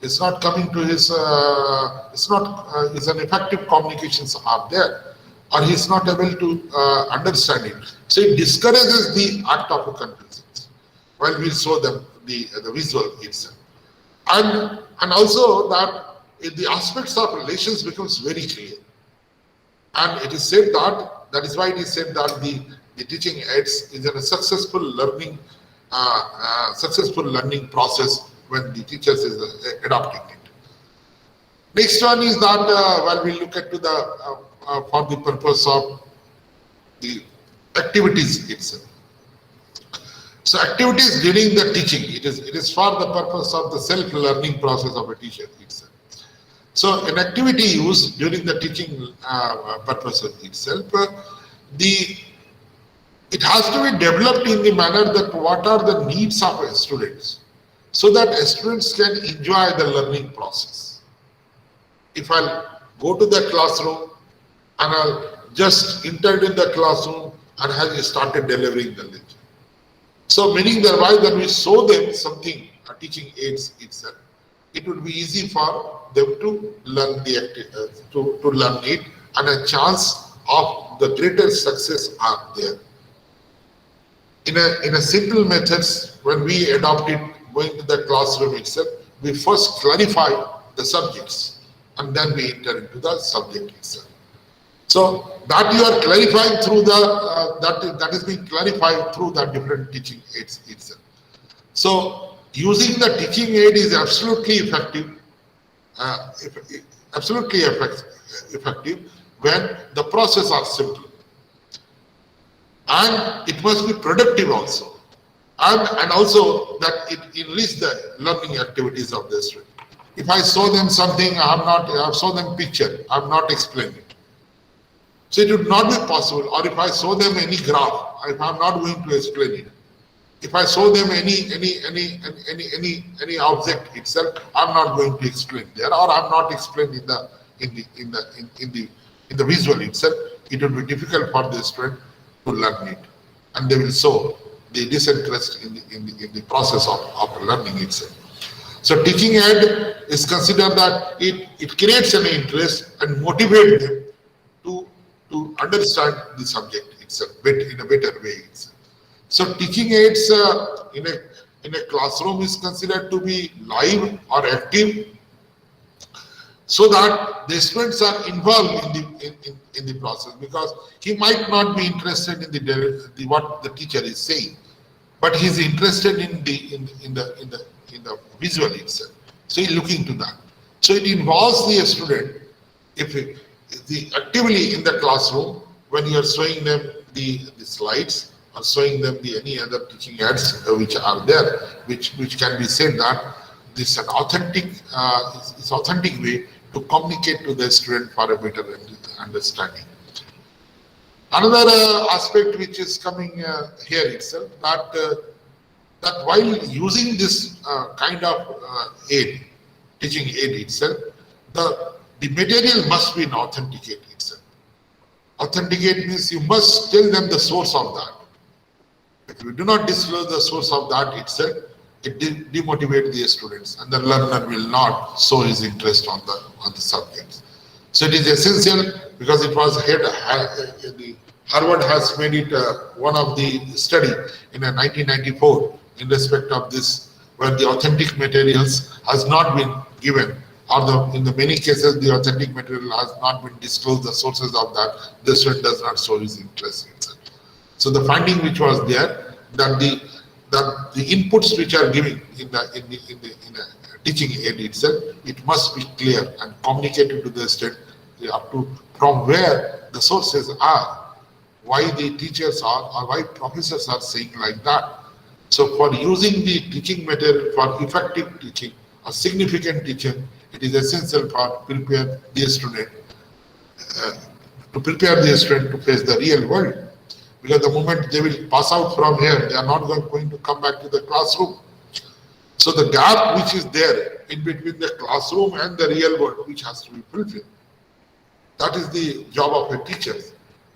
It's not coming to his. It's an effective communications are there, or he's not able to understand it. So it discourages the act of confusion while we show them the visual itself, and also that the aspects of relations becomes very clear. And it is said that is why it is said that the teaching aids is a successful learning process when the teachers is adopting it. Next one is that while we look at for the purpose of the activities itself. So activities during the teaching, it is for the purpose of the self-learning process of a teacher itself. So an activity used during the teaching purpose itself, it has to be developed in the manner that what are the needs of students, so that students can enjoy the learning process. If I'll go to the classroom and I'll just entered in the classroom and has started delivering the lecture. So meaning thereby that we show them something, teaching aids itself, it would be easy for them to learn to learn it, and a chance of the greater success are there. In a simple methods, when we adopt it, going to the classroom itself, we first clarify the subjects and then we enter into the subject itself. So that you are clarifying through that is being clarified through the different teaching aids itself. So using the teaching aid is absolutely effective, effective when the process are simple, and it must be productive also, and also that it enrich the learning activities of the student. If I show them something, I have shown them picture, I have not explained it. So it would not be possible. Or if I show them any graph, if I am not going to explain it. If I show them any object itself, I am not going to explain there, or I am not explained in the visual itself. It would be difficult for the student to learn it, and they will show the disinterest in the process of learning itself. So teaching aid is considered that it creates an interest and motivates them to understand the subject itself in a better way itself. So teaching aids in a classroom is considered to be live or active, so that the students are involved in the process, because he might not be interested in what the teacher is saying, but he is interested in the visual itself. So he is looking to that. So it involves the student actively in the classroom when you are showing them the slides or showing them any other teaching aids which are there, which can be said that this is an authentic way to communicate to the student for a better understanding. Another aspect which is coming here itself, that while using this kind of teaching aid itself, the material must be authenticated itself. Authenticate means you must tell them the source of that. If you do not disclose the source of that itself, it demotivates the students, and the learner will not show his interest on the subjects. So it is essential, because it was Harvard has made it one of the study in 1994 in respect of this, where the authentic materials has not been given or in the many cases the authentic material has not been disclosed, the sources of that, the student does not show his interest itself. So the finding which was there, that the inputs which are giving in a teaching aid itself, it must be clear and communicated to the student up to from where the sources are, why the teachers are or why professors are saying like that. So for using the teaching material for effective teaching or significant teaching, it is essential for prepare the student to face the real world. Because the moment they will pass out from here, they are not going to come back to the classroom. So the gap which is there in between the classroom and the real world, which has to be fulfilled. That is the job of a teacher.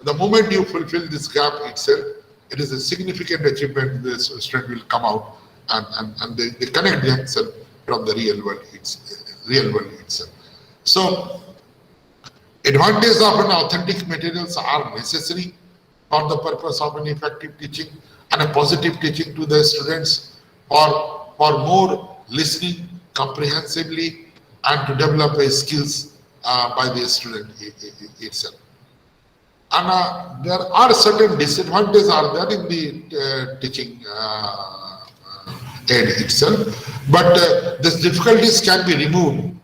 The moment you fulfill this gap itself, it is a significant achievement. The student will come out and they connect themselves from the real world itself. So advantages of an authentic materials are necessary for the purpose of an effective teaching and a positive teaching to the students, for more listening comprehensively and to develop a skills by the student itself. And there are certain disadvantages are there in the teaching aid itself, but these difficulties can be removed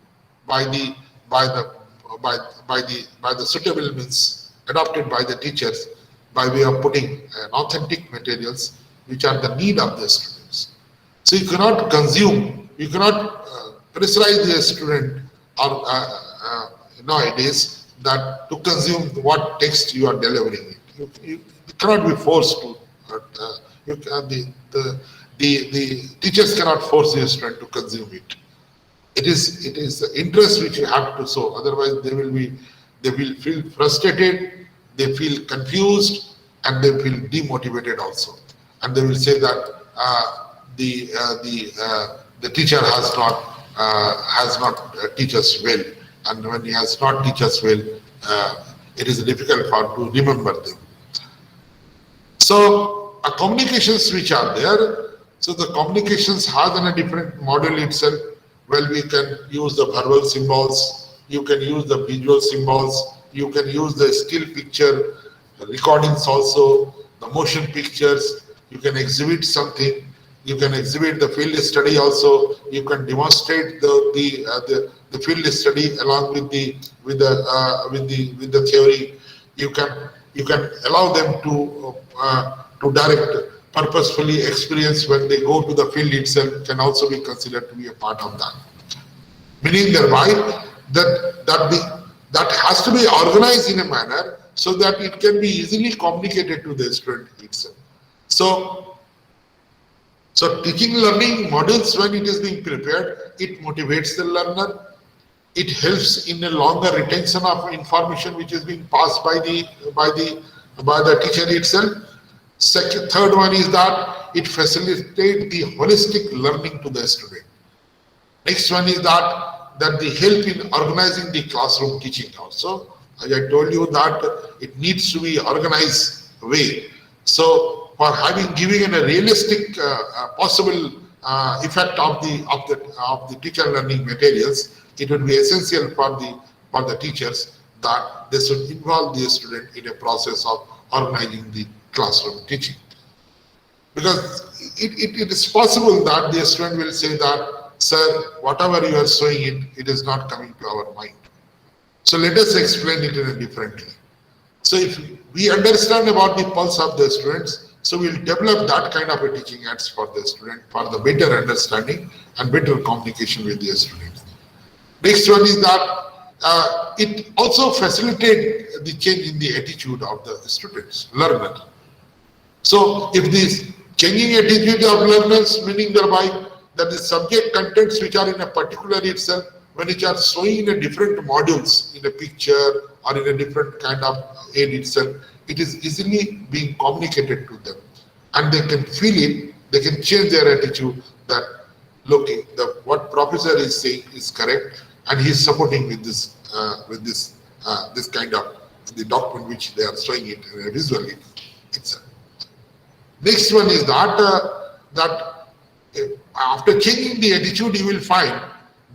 by the suitable means adopted by the teachers, by way of putting authentic materials which are the need of the students. So you cannot consume, you cannot pressurize the student or nowadays that to consume what text you are delivering. You cannot be forced to. The teachers cannot force the student to consume it. It is the interest which you have to show. Otherwise, they will feel frustrated, they feel confused, and they feel demotivated also. And they will say that the teacher has not teach us well. And when he has not teach us well, it is difficult for to remember them. So communications which are there, so the communications has a different model itself. Well, we can use the verbal symbols, you can use the visual symbols, you can use the still picture recordings also, the motion pictures, you can exhibit something, you can exhibit the field study also, you can demonstrate the field study along with the theory. You can allow them to direct purposefully experience when they go to the field itself can also be considered to be a part of that. Meaning thereby that has to be organized in a manner so that it can be easily communicated to the student itself. So teaching learning modules, when it is being prepared, it motivates the learner. It helps in a longer retention of information which is being passed by the teacher itself. Third one is that it facilitates the holistic learning to the student. Next one is that the help in organizing the classroom teaching also. As I told you that it needs to be organized way. So for giving a realistic possible effect of the teacher learning materials, it would be essential for the teachers that they should involve the student in a process of organizing the classroom teaching. Because it is possible that the student will say that, sir, whatever you are showing it is not coming to our mind. So let us explain it in a differently. So if we understand about the pulse of the students, so we'll develop that kind of a teaching aids for the student for the better understanding and better communication with the students. Next one is that it also facilitates the change in the attitude of the students, learner. So if this changing attitude of learners, meaning thereby that the subject contents which are in a particular itself, when it are showing in a different modules, in a picture or in a different kind of aid itself, it is easily being communicated to them. And they can feel it, they can change their attitude that, look, what professor is saying is correct, and he is supporting with this kind of the document which they are showing it visually itself. Next one is that after changing the attitude, you will find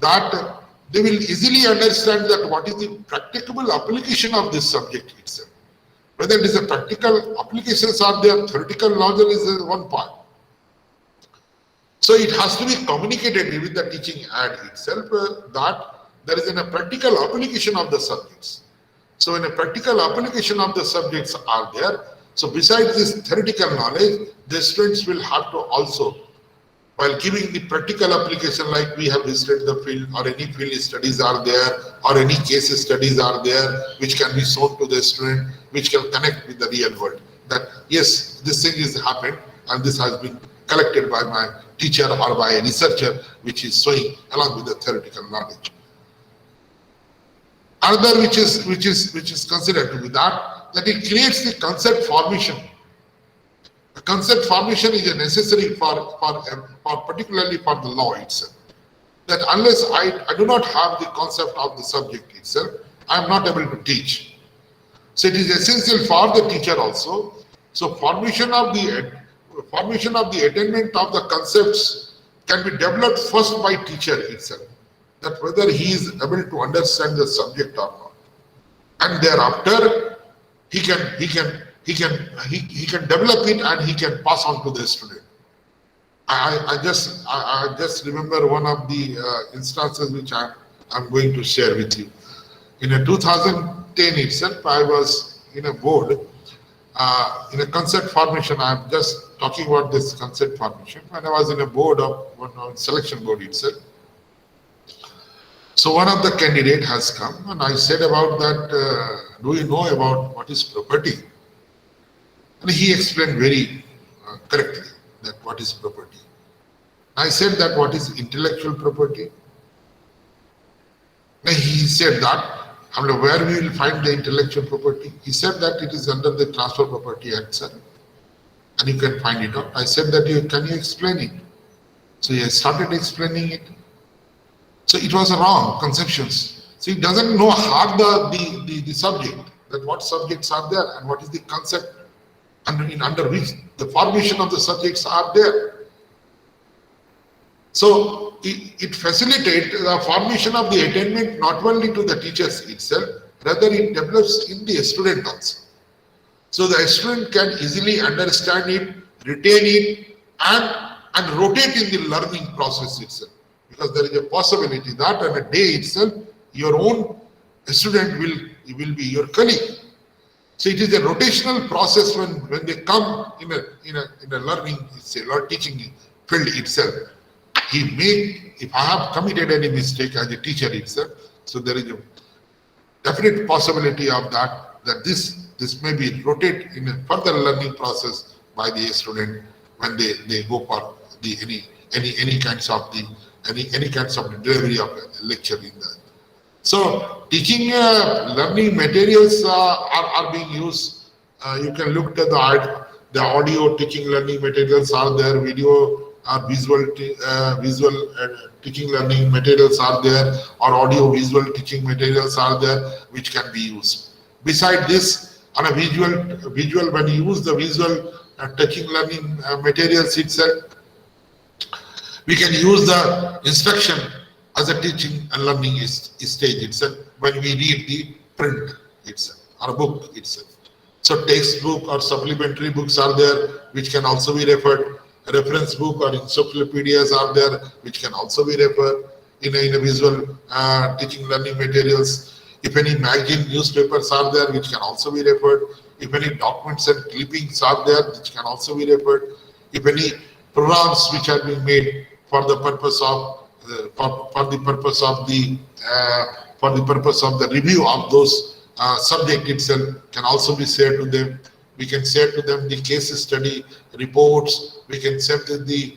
that they will easily understand that what is the practicable application of this subject itself. Whether it is a practical applications are there, theoretical knowledge is one part. So it has to be communicated with the teaching aid itself that there is a practical application of the subjects. So when a practical application of the subjects are there, so besides this theoretical knowledge, the students will have to also, while giving the practical application, like we have visited the field or any field studies are there or any case studies are there which can be shown to the student, which can connect with the real world. That yes, this thing is happened and this has been collected by my teacher or by a researcher, which is showing along with the theoretical knowledge. Another which is considered to be that it creates the concept formation. The concept formation is necessary for particularly for the law itself. That unless I do not have the concept of the subject itself, I am not able to teach. So it is essential for the teacher also. So formation of the attainment of the concepts can be developed first by teacher itself. That whether he is able to understand the subject or not, and thereafter he can develop it and he can pass on to the student. I just remember one of the instances which I'm going to share with you. In a 2010 itself, I was in a board in a concept formation. I'm just talking about this concept formation. When I was in a board of one selection board itself. So one of the candidate has come and I said about that, do you know about what is property? And he explained very correctly that what is property. I said that what is intellectual property? And he said that, where we will find the intellectual property? He said that it is under the Transfer Property Act, sir. And you can find it out. I said that, can you explain it? So he started explaining it. So it was a wrong conceptions. So he doesn't know how the subject, that what subjects are there and what is the concept under which the formation of the subjects are there. So it facilitates the formation of the attainment not only to the teachers itself, rather it develops in the student also. So the student can easily understand it, retain it, and rotate in the learning process itself. Because there is a possibility that on a day itself, your own student will be your colleague. So it is a rotational process when they come in a learning, teaching field itself. If I have committed any mistake as a teacher itself, so there is a definite possibility of that this may be rotated in a further learning process by the student when they go for any kinds of the delivery of a lecture in that. So teaching learning materials are being used. You can look at the audio teaching learning materials are there, video or visual teaching learning materials are there, or audio visual teaching materials are there which can be used. Beside this, on a visual when you use the visual teaching learning materials itself, we can use the instruction as a teaching and learning stage itself when we read the print itself or book itself. So textbook or supplementary books are there which can also be referred. A reference book or encyclopedias are there which can also be referred in a visual teaching learning materials. If any magazine newspapers are there which can also be referred. If any documents and clippings are there which can also be referred. If any programs which are being made for the purpose of the review of those subject itself can also be shared to them. We can share to them the case study reports. We can send the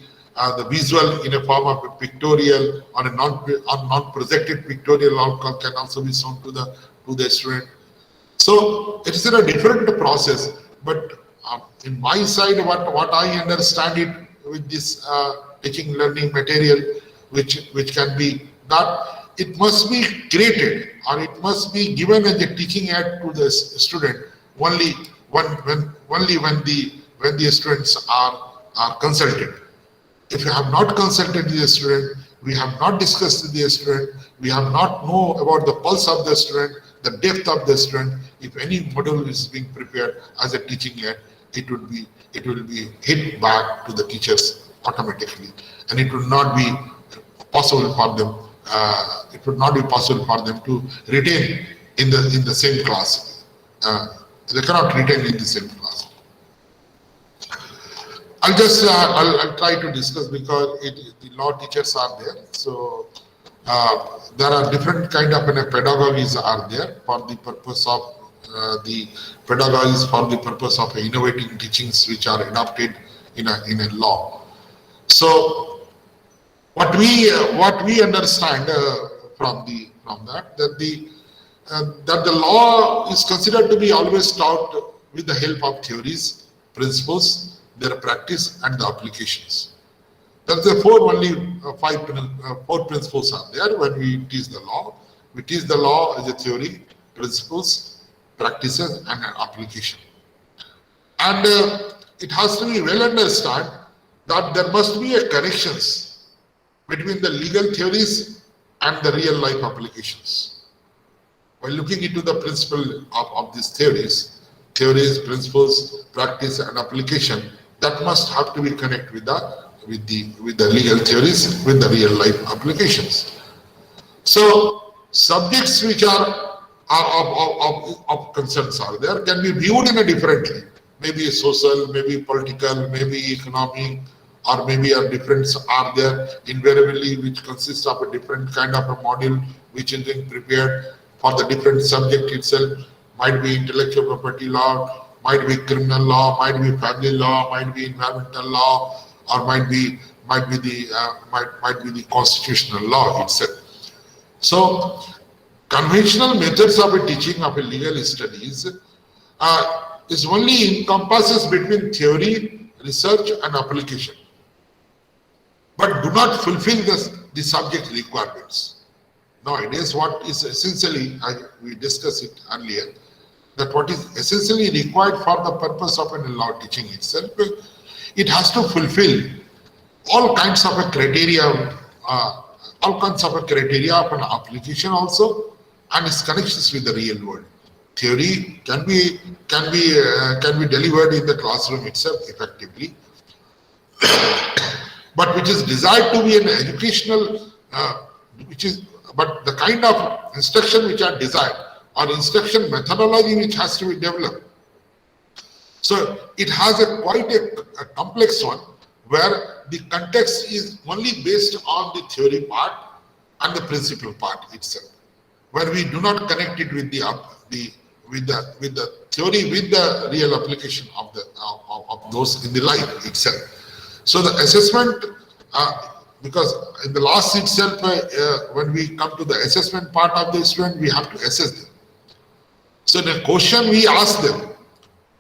visual in a form of a pictorial or a non-projected pictorial can also be shown to the student. So it is a different process, but in my side, what I understand it with this teaching learning material, which can be that it must be created or it must be given as a teaching aid to the student only when the students are consulted. If you have not consulted the student, we have not discussed with the student, we have not know about the pulse of the student, the depth of the student. If any module is being prepared as a teaching aid, it will be hit back to the teachers automatically, and it will not be possible for them. It would not be possible for them to retain in the same class. They cannot retain in the same class. I'll try to discuss because the law teachers are there. So there are different kind of pedagogies are there for the purpose of the pedagogies for the purpose of innovating teachings which are adopted in a law. So what we understand from that the law is considered to be always taught with the help of theories, principles, their practice, and the applications. That's the four principles are there when we teach the law. We teach the law as a theory, principles, practices, and an application. And it has to be well understood that there must be a connections between the legal theories and the real life applications. While looking into the principle of these theories, principles, practice, and application, that must have to be connected with the legal theories, with the real life applications. So subjects which are of concerns are there can be viewed in a differently. Maybe social, maybe political, maybe economic, or maybe a difference are there invariably, which consists of a different kind of a module which is being prepared for the different subject itself. Might be intellectual property law, might be criminal law, might be family law, might be environmental law, or might be the constitutional law itself. So conventional methods of a teaching of a legal studies is only encompasses between theory, research, and application, but do not fulfill the subject requirements. Nowadays, what is essentially, we discussed it earlier, that what is essentially required for the purpose of a law teaching itself, it has to fulfill all kinds of a criteria, of an application also, and its connections with the real world. Theory can be delivered in the classroom itself effectively, but which is designed to be an educational, but the kind of instruction which are designed, or instruction methodology which has to be developed. So it has quite a complex one, where the context is only based on the theory part and the principle part itself, where we do not connect it with the theory with the real application of those in the life itself. So the assessment, because in the last itself, when we come to the assessment part of the student, we have to assess them. So the question we ask them,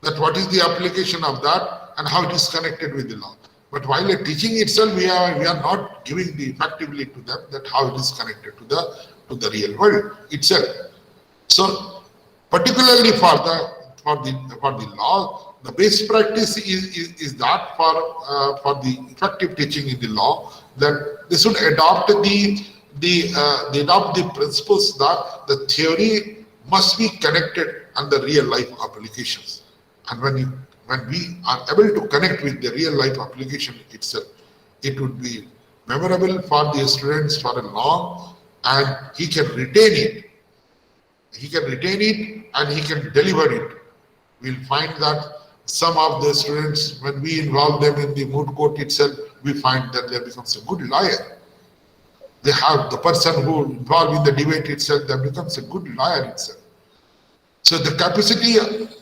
that what is the application of that and how it is connected with the law. But while the teaching itself, we are not giving the effectively to them that how it is connected to the real world itself. So particularly for the law, the best practice is that for the effective teaching in the law, that they should adopt the principles that the theory must be connected and the real life applications. And when we are able to connect with the real life application itself, it would be memorable for the students for a long, and he can retain it. He can retain it and he can deliver it. We'll find that some of the students, when we involve them in the moot court itself, we find that they becomes a good lawyer. They have the person who involved in the debate itself, that becomes a good lawyer itself. So the capacity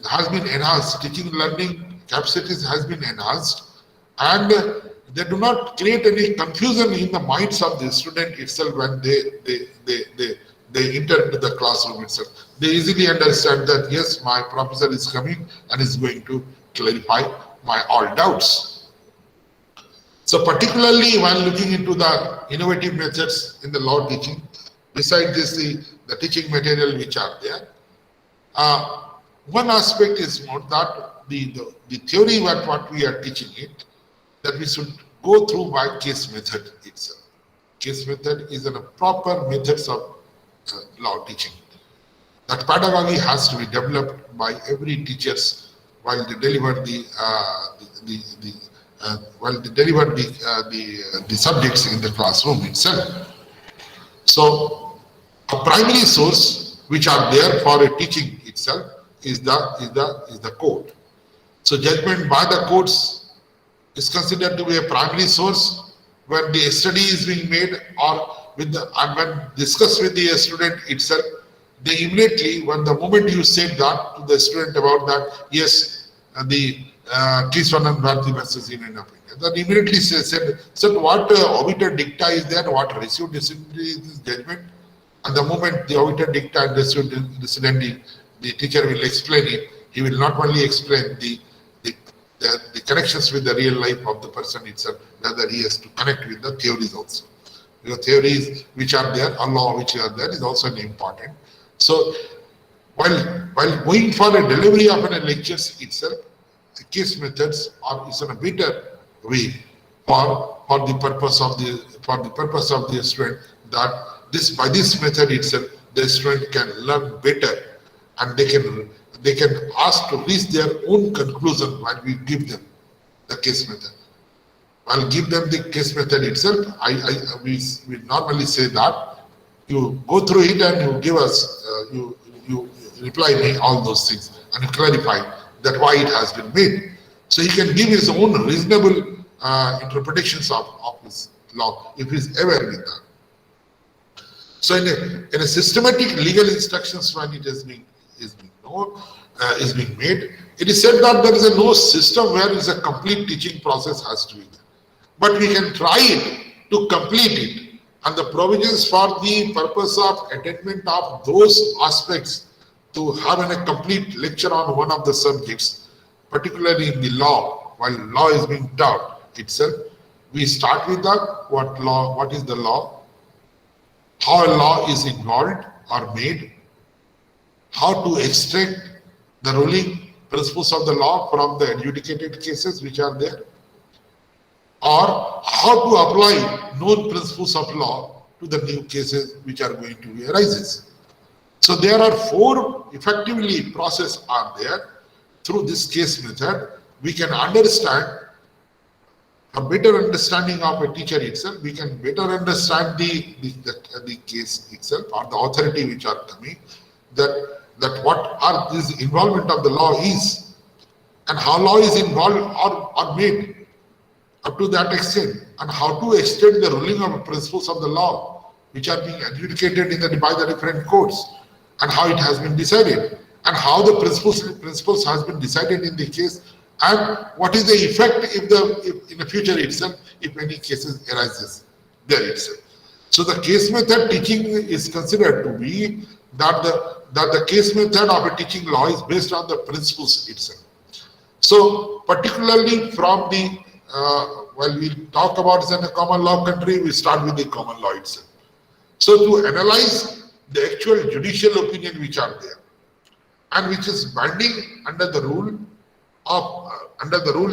has been enhanced, teaching learning capacities has been enhanced, and they do not create any confusion in the minds of the student itself when they enter into the classroom itself. They easily understand that yes, my professor is coming and is going to clarify my all doubts. So particularly while looking into the innovative methods in the law teaching, besides this the teaching material which are there, one aspect is more that the theory what we are teaching it, that we should go through by case method itself. case method is a proper methods of law teaching. That pedagogy has to be developed by every teachers while they deliver the subjects in the classroom itself. So a primary source which are there for a teaching itself is the court. So judgment by the courts is considered to be a primary source when the study is being made or and when discussed with the student itself. They immediately, when the moment you said that to the student about that, yes, the Kiswanan Bharati versus Union of India, then immediately said, so what obiter dicta is there, what received disciplinary is judgment, and the moment the obiter dicta and received disciplinary, the teacher will explain it. He will not only explain the connections with the real life of the person itself, rather he has to connect with the theories also. The theories which are there, a law which are there is also important. So while going for a delivery of a lectures itself, the case methods is a better way for the purpose of the student, that by this method itself the student can learn better and they can ask to reach their own conclusion while we give them the case method. I'll give them the case method itself. We normally say that you go through it and you give us, you reply me all those things and you clarify that why it has been made. So he can give his own reasonable interpretations of his law if he is aware with that. So in a systematic legal instructions when it is being made, it is said that there is no system where is a complete teaching process has to be there. But we can try it to complete it, and the provisions for the purpose of attainment of those aspects to have a complete lecture on one of the subjects, particularly in the law, while law is being taught itself, we start with that, what is the law, how a law is involved or made, how to extract the ruling principles of the law from the adjudicated cases which are there, or how to apply known principles of law to the new cases which are going to be arises. So there are 4 effectively process are there. Through this case method, we can understand a better understanding of a teacher itself. We can better understand the case itself or the authority which are coming, that what are this involvement of the law is and how law is involved or made up to that extent, and how to extend the ruling of principles of the law which are being adjudicated by the different courts, and how it has been decided, and how the principles has been decided in the case, and what is the effect if in the future itself if any cases arises there itself. So the case method teaching is considered to be that the case method of a teaching law is based on the principles itself. So particularly from the while we talk about in a common law country, we start with the common law itself. So to analyze the actual judicial opinion which are there and which is binding under the rule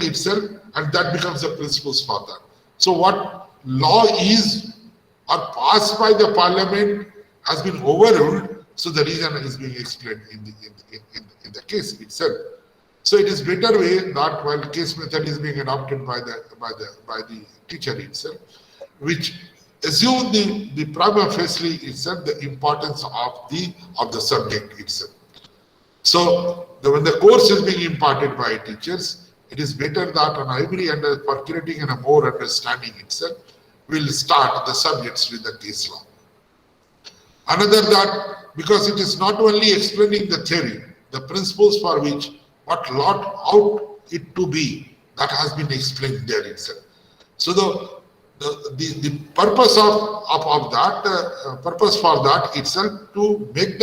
itself, and that becomes the principles for that. So what law is or passed by the parliament has been overruled. So the reason is being explained in the case itself. So it is better way that while case method is being adopted by the teacher itself, which assume the prima facie itself the importance of the subject itself. So when the course is being imparted by teachers, it is better that on every for creating and a more understanding itself, will start the subjects with the case law. Another that because it is not only explaining the theory, the principles for which what lot ought it to be, that has been explained there itself. So the purpose of that purpose for that itself to make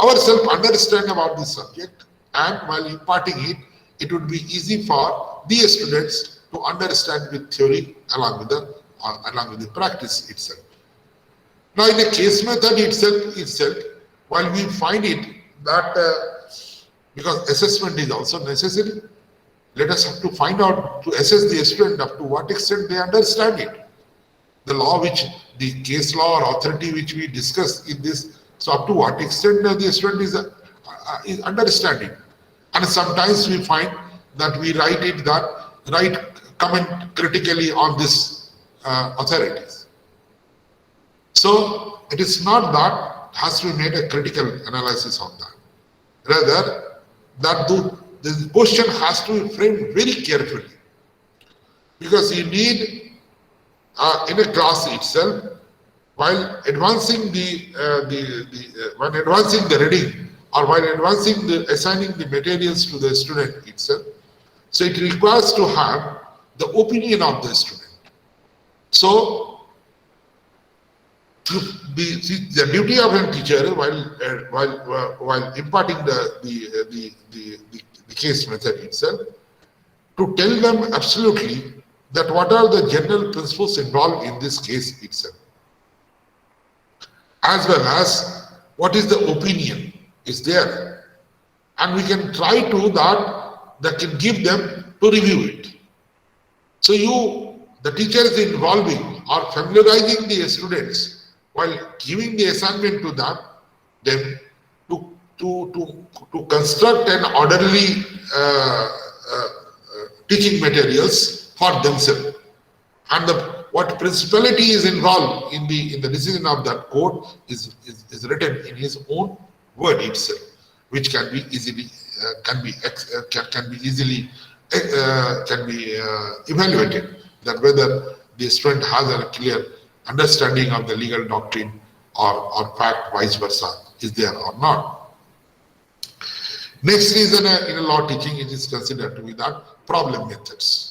ourselves understand about the subject, and while imparting it, it would be easy for the students to understand with theory along with the practice itself. Now in the case method itself, while we find it that because assessment is also necessary, let us have to find out to assess the student up to what extent they understand it. the law which, the case law or authority which we discuss in this, so up to what extent the student is understanding. And sometimes we find that we write comment critically on this authorities. So it is not that has to be made a critical analysis of that. Rather, that the question has to be framed very carefully, because you need in a class itself, while advancing when advancing the reading or while advancing assigning the materials to the student itself, so it requires to have the opinion of the student. So the duty of a teacher while imparting the case method itself, to tell them absolutely that what are the general principles involved in this case itself, as well as what is the opinion is there, and we can try to that can give them to review it. So the teacher is involving or familiarizing the students while giving the assignment to them to construct an orderly teaching materials for themselves, and what principality is involved in the decision of that court is written in his own word itself, which can be easily evaluated, that whether the student has a clear understanding of the legal doctrine or fact, vice versa, is there or not. Next is in a law teaching, it is considered to be that problem methods.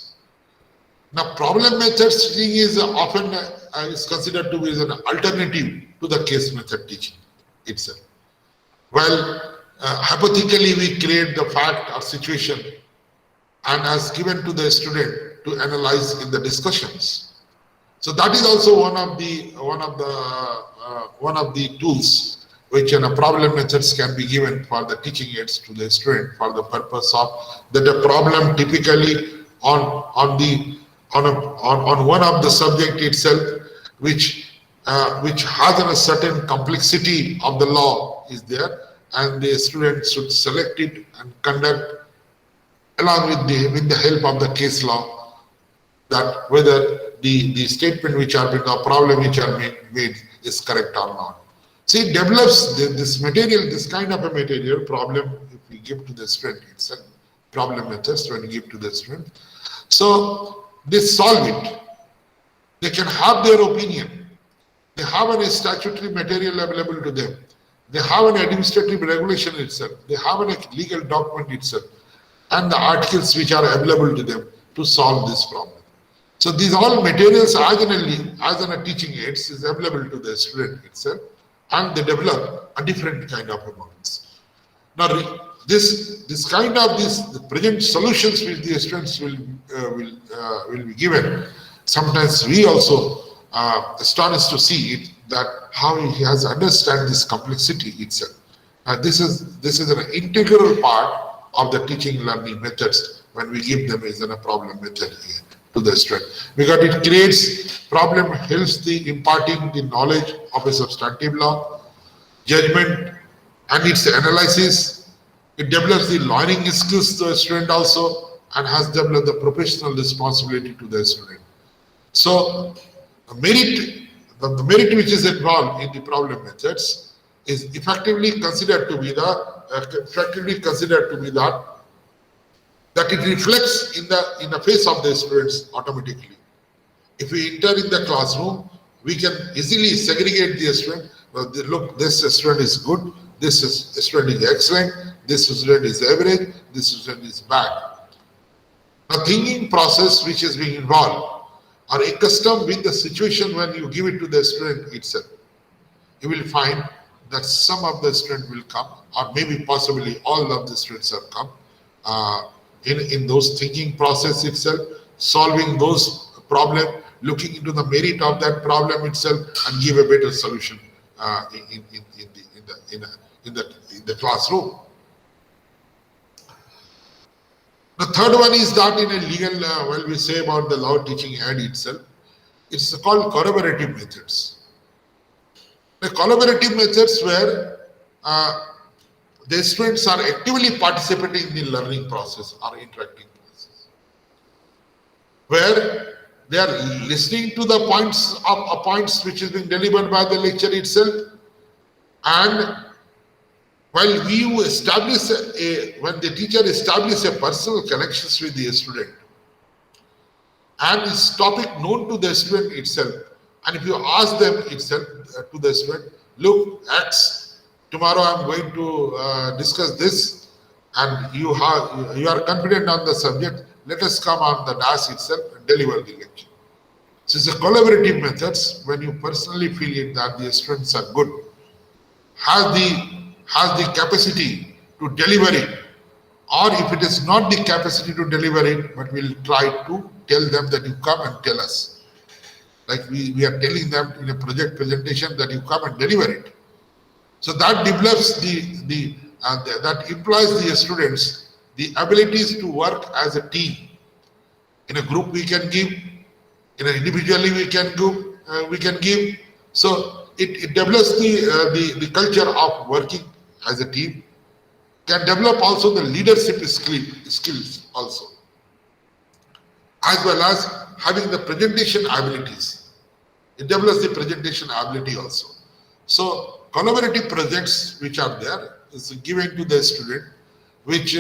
Now, problem methods teaching is often is considered to be an alternative to the case method teaching itself. Well, hypothetically, we create the fact or situation and as given to the student to analyze in the discussions. So that is also one of the tools which in a problem methods can be given for the teaching aids to the student for the purpose of that a problem typically on one of the subject itself which has a certain complexity of the law is there, and the student should select it and conduct along with the help of the case law, that whether the statement which are being or problem which are made is correct or not. So it develops this material, this kind of a material problem if we give to the student itself, problem methods when we give to the student. So they solve it. They can have their opinion. They have a statutory material available to them. They have an administrative regulation itself. They have a legal document itself, and the articles which are available to them to solve this problem. So these all materials as a teaching aids is available to the student itself, and they develop a different kind of amounts. Now this kind of the present solutions which the students will be given. Sometimes we also astonished to see it, that how he has understand this complexity itself. This is an integral part of the teaching learning methods when we give them as a problem method to the student, because it creates problem, helps the imparting the knowledge of a substantive law, judgment and its analysis. It develops the learning skills to the student also, and has developed the professional responsibility to the student. So the merit which is involved in the problem methods is effectively considered to be that it reflects in the face of the students automatically. If we enter in the classroom, we can easily segregate the student. Look, this student is good, this student is excellent, this student is average, this student is bad. The thinking process which is being involved are accustomed with the situation when you give it to the student itself. You will find that some of the students will come, or maybe possibly all of the students have come in those thinking process itself, solving those problem, looking into the merit of that problem itself, and give a better solution in the classroom. The third one is that in a legal, we say about the law teaching aid itself. It's called collaborative methods. The collaborative methods where the students are actively participating in the learning process or interacting process, where they are listening to the points which is being delivered by the lecture itself, and while when the teacher establishes a personal connections with the student and is topic known to the student itself, and if you ask them itself to the student, look, X, tomorrow I'm going to discuss this, and you are confident on the subject, let us come on the DAS itself and deliver the lecture. So it's a collaborative methods when you personally feel it that the students are good, has the capacity to deliver it, or if it is not the capacity to deliver it, but we'll try to tell them that you come and tell us. Like we are telling them in a project presentation that you come and deliver it. So that develops that employs the students the abilities to work as a team. In a group we can give, in an individually we can give. So it develops the culture of working as a team. Can develop also the leadership skills also, as well as having the presentation abilities. It develops the presentation ability also. So collaborative projects which are there is given to the student, which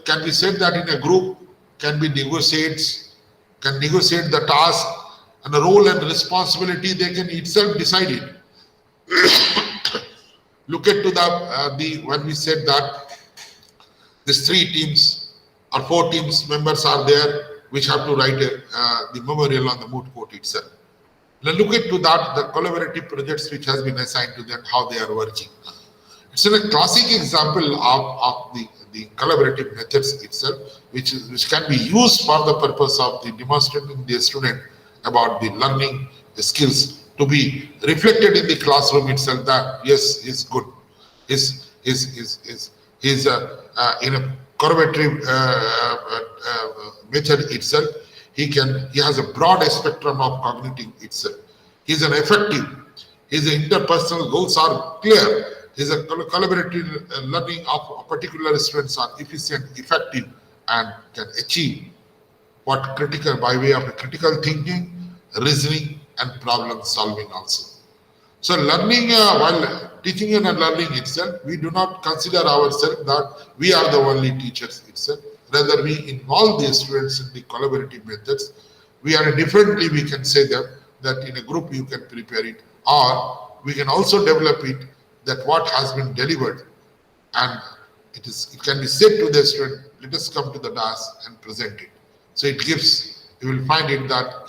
can be said that in a group can negotiate the task and the role and responsibility. They can itself decide it. Look at to when we said that these 3 teams or 4 teams members are there which have to write the memorial on the moot court itself. Now look at to that the collaborative projects which has been assigned to them, how they are working. It's a classic example of the collaborative methods itself, which can be used for the purpose of the demonstrating the student about the learning the skills to be reflected in the classroom itself. That yes, is good. Is in a collaborative method itself. He has a broad spectrum of cognitive itself. He's an effective. His interpersonal goals are clear. His collaborative learning of particular students are efficient, effective, and can achieve by way of critical thinking, reasoning, and problem solving also. So learning, while teaching and learning itself, we do not consider ourselves that we are the only teachers itself. Rather, we involve the students in the collaborative methods. We are differently, we can say that in a group you can prepare it, or we can also develop it that what has been delivered, and it can be said to the student, let us come to the DAS and present it. So you will find it that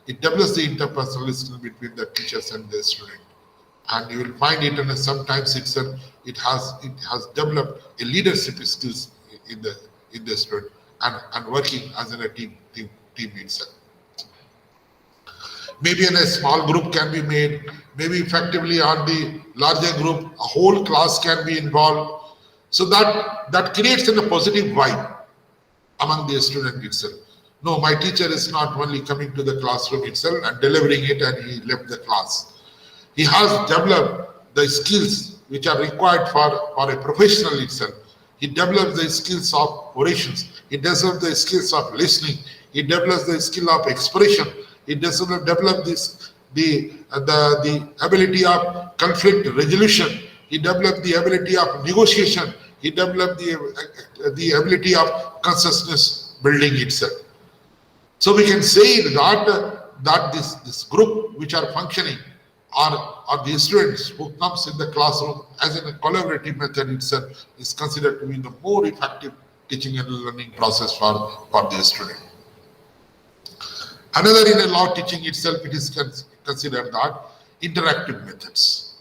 it develops the interpersonal skill between the teachers and the student. And you will find it, and sometimes it has developed a leadership skills in the student and working as in a team itself. Maybe in a small group can be made, maybe effectively on the larger group, a whole class can be involved. So that creates a positive vibe among the student itself. No, my teacher is not only coming to the classroom itself and delivering it and he left the class. He has developed the skills which are required for a professional itself. He develops the skills of orations. He develops the skills of listening. He develops the skill of expression. He develops the ability of conflict resolution. He developed the ability of negotiation. He developed the ability of consciousness building itself. So we can say that this group which are functioning are the students who comes in the classroom as in a collaborative method itself is considered to be the more effective teaching and learning process for the student. Another in a law teaching itself, it is considered that interactive methods.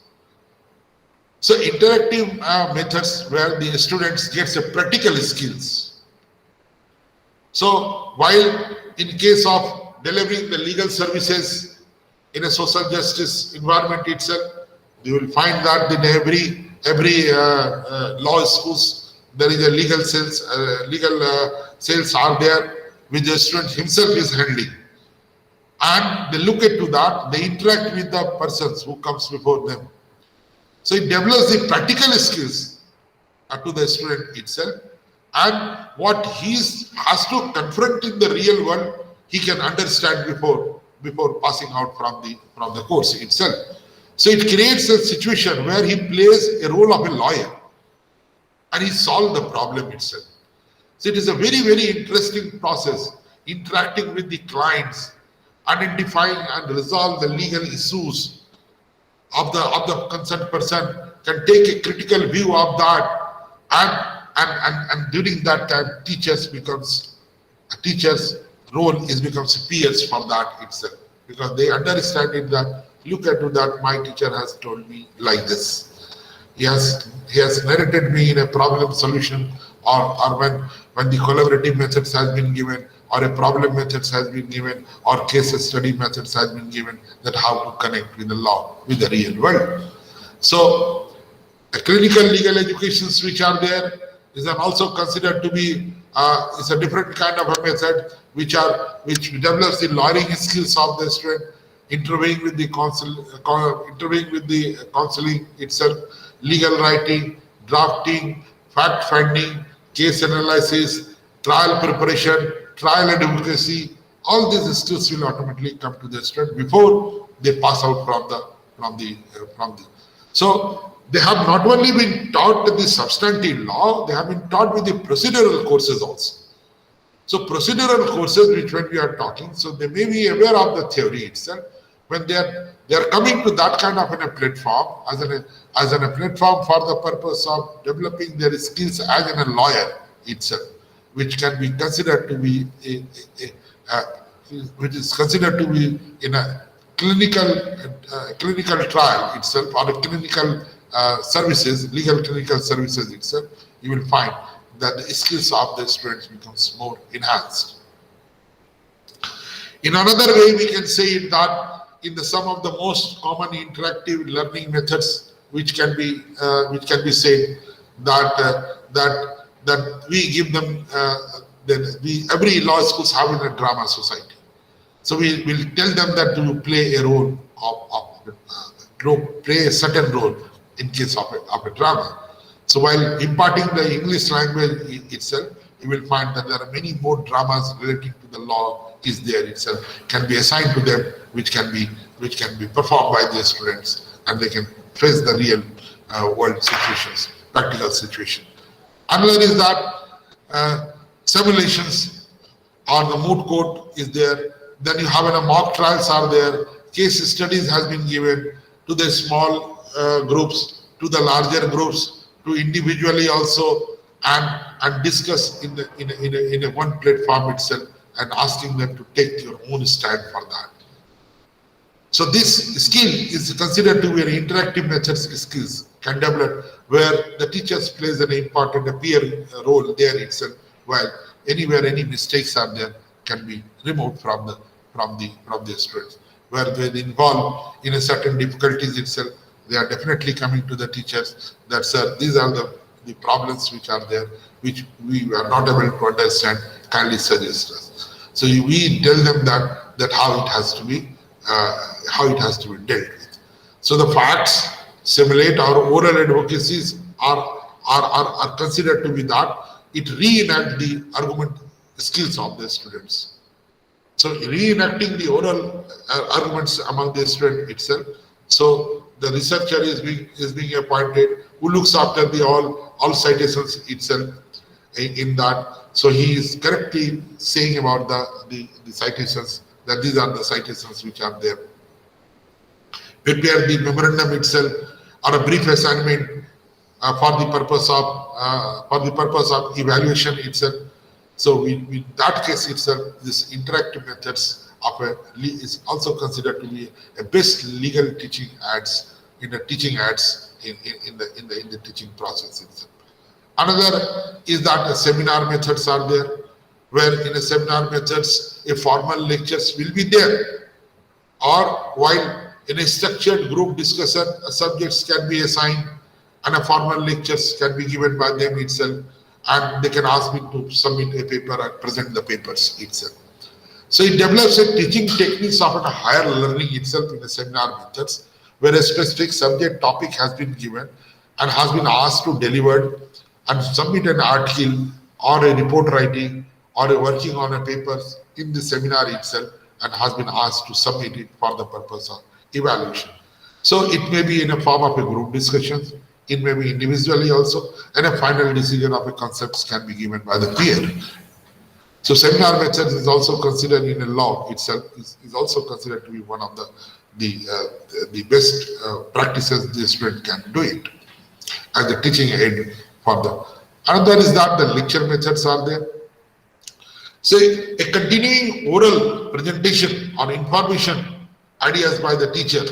So interactive methods where the students gets a practical skills. So while in case of delivering the legal services in a social justice environment itself, you will find that in every law schools there is a legal cells are there which the student himself is handling. and they look into that, they interact with the persons who comes before them. So it develops the practical skills to the student itself, and what has to confront in the real world, he can understand before passing out from the course itself. So it creates a situation where he plays a role of a lawyer and he solves the problem itself. So it is a very, very interesting process, interacting with the clients, identifying and resolve the legal issues of the concerned person, can take a critical view of that, and during that time teachers role becomes peers for that itself, because they understand it that look at that my teacher has told me like this. He has narrated me in a problem solution, or when the collaborative methods has been given, or a problem methods has been given, or case study methods has been given, that how to connect with the law, with the real world. So the clinical legal educations which are there is also considered to be is a different kind of a method which develops the lawyering skills of the student, interviewing with the counseling itself, legal writing, drafting, fact finding, case analysis, trial preparation, trial advocacy. All these skills will automatically come to the student before they pass out from the. So they have not only been taught the substantive law, they have been taught with the procedural courses also. So procedural courses which when we are talking, so they may be aware of the theory itself. When they are coming to that kind of a platform as a platform for the purpose of developing their skills as a lawyer itself, which can be considered to be which is considered to be in a clinical trial itself, or a clinical services, legal clinical services itself, you will find that the skills of the students becomes more enhanced. In another way, we can say that in some of the most common interactive learning methods, which can be said that we give them every law schools have in a drama society. So we will tell them that to play a role play a certain role in case of a drama. So while imparting the English language itself, you will find that there are many more dramas relating to the law is there itself, can be assigned to them, which can be performed by the students, and they can face the real world situations, practical situation. Another is that simulations or the moot court is there. Then you have a mock trials are there. Case studies has been given to the small groups, to the larger groups, to individually also, and discuss in a one platform itself, and asking them to take your own stand for that. So this skill is considered to be an interactive methods skills can develop, where the teachers plays an important peer role there itself, while anywhere any mistakes are there can be removed from the students. Where they involve in a certain difficulties itself, they are definitely coming to the teachers that, sir, these are the problems which are there, which we are not able to understand, kindly suggest us. So we tell them that how it has to be dealt with. So the facts simulate our oral advocacies are considered to be that it reenact the argument skills of the students. So reenacting the oral arguments among the student itself. So the researcher is being appointed who looks after the all citations itself in that. So he is correctly saying about the citations, that these are the citations which are there. Prepare the memorandum itself or a brief assignment for the purpose of evaluation itself. So in that case itself, this interactive methods is also considered to be a best legal teaching aids in the teaching process itself. Another is that the seminar methods are there, where in a seminar methods a formal lectures will be there, or while in a structured group discussion subjects can be assigned and a formal lectures can be given by them itself, and they can ask me to submit a paper and present the papers itself. So it develops a teaching techniques of a higher learning itself in the seminar methods, where a specific subject topic has been given and has been asked to deliver and submit an article or a report writing or a working on a paper in the seminar itself and has been asked to submit it for the purpose of evaluation. So it may be in a form of a group discussion, it may be individually also, and a final decision of a concepts can be given by the peer. So seminar methods is also considered in a law itself, is also considered to be one of the best practices the student can do it as a teaching aid for them. Another is that the lecture methods are there. So a continuing oral presentation or information ideas by the teacher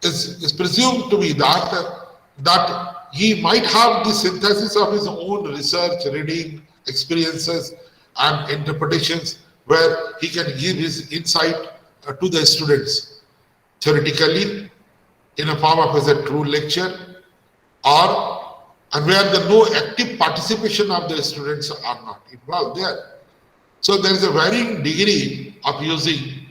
is presumed to be that he might have the synthesis of his own research, reading, experiences and interpretations where he can give his insight to the students theoretically in a form of as a true lecture and where the no active participation of the students are not involved there. So there is a varying degree of using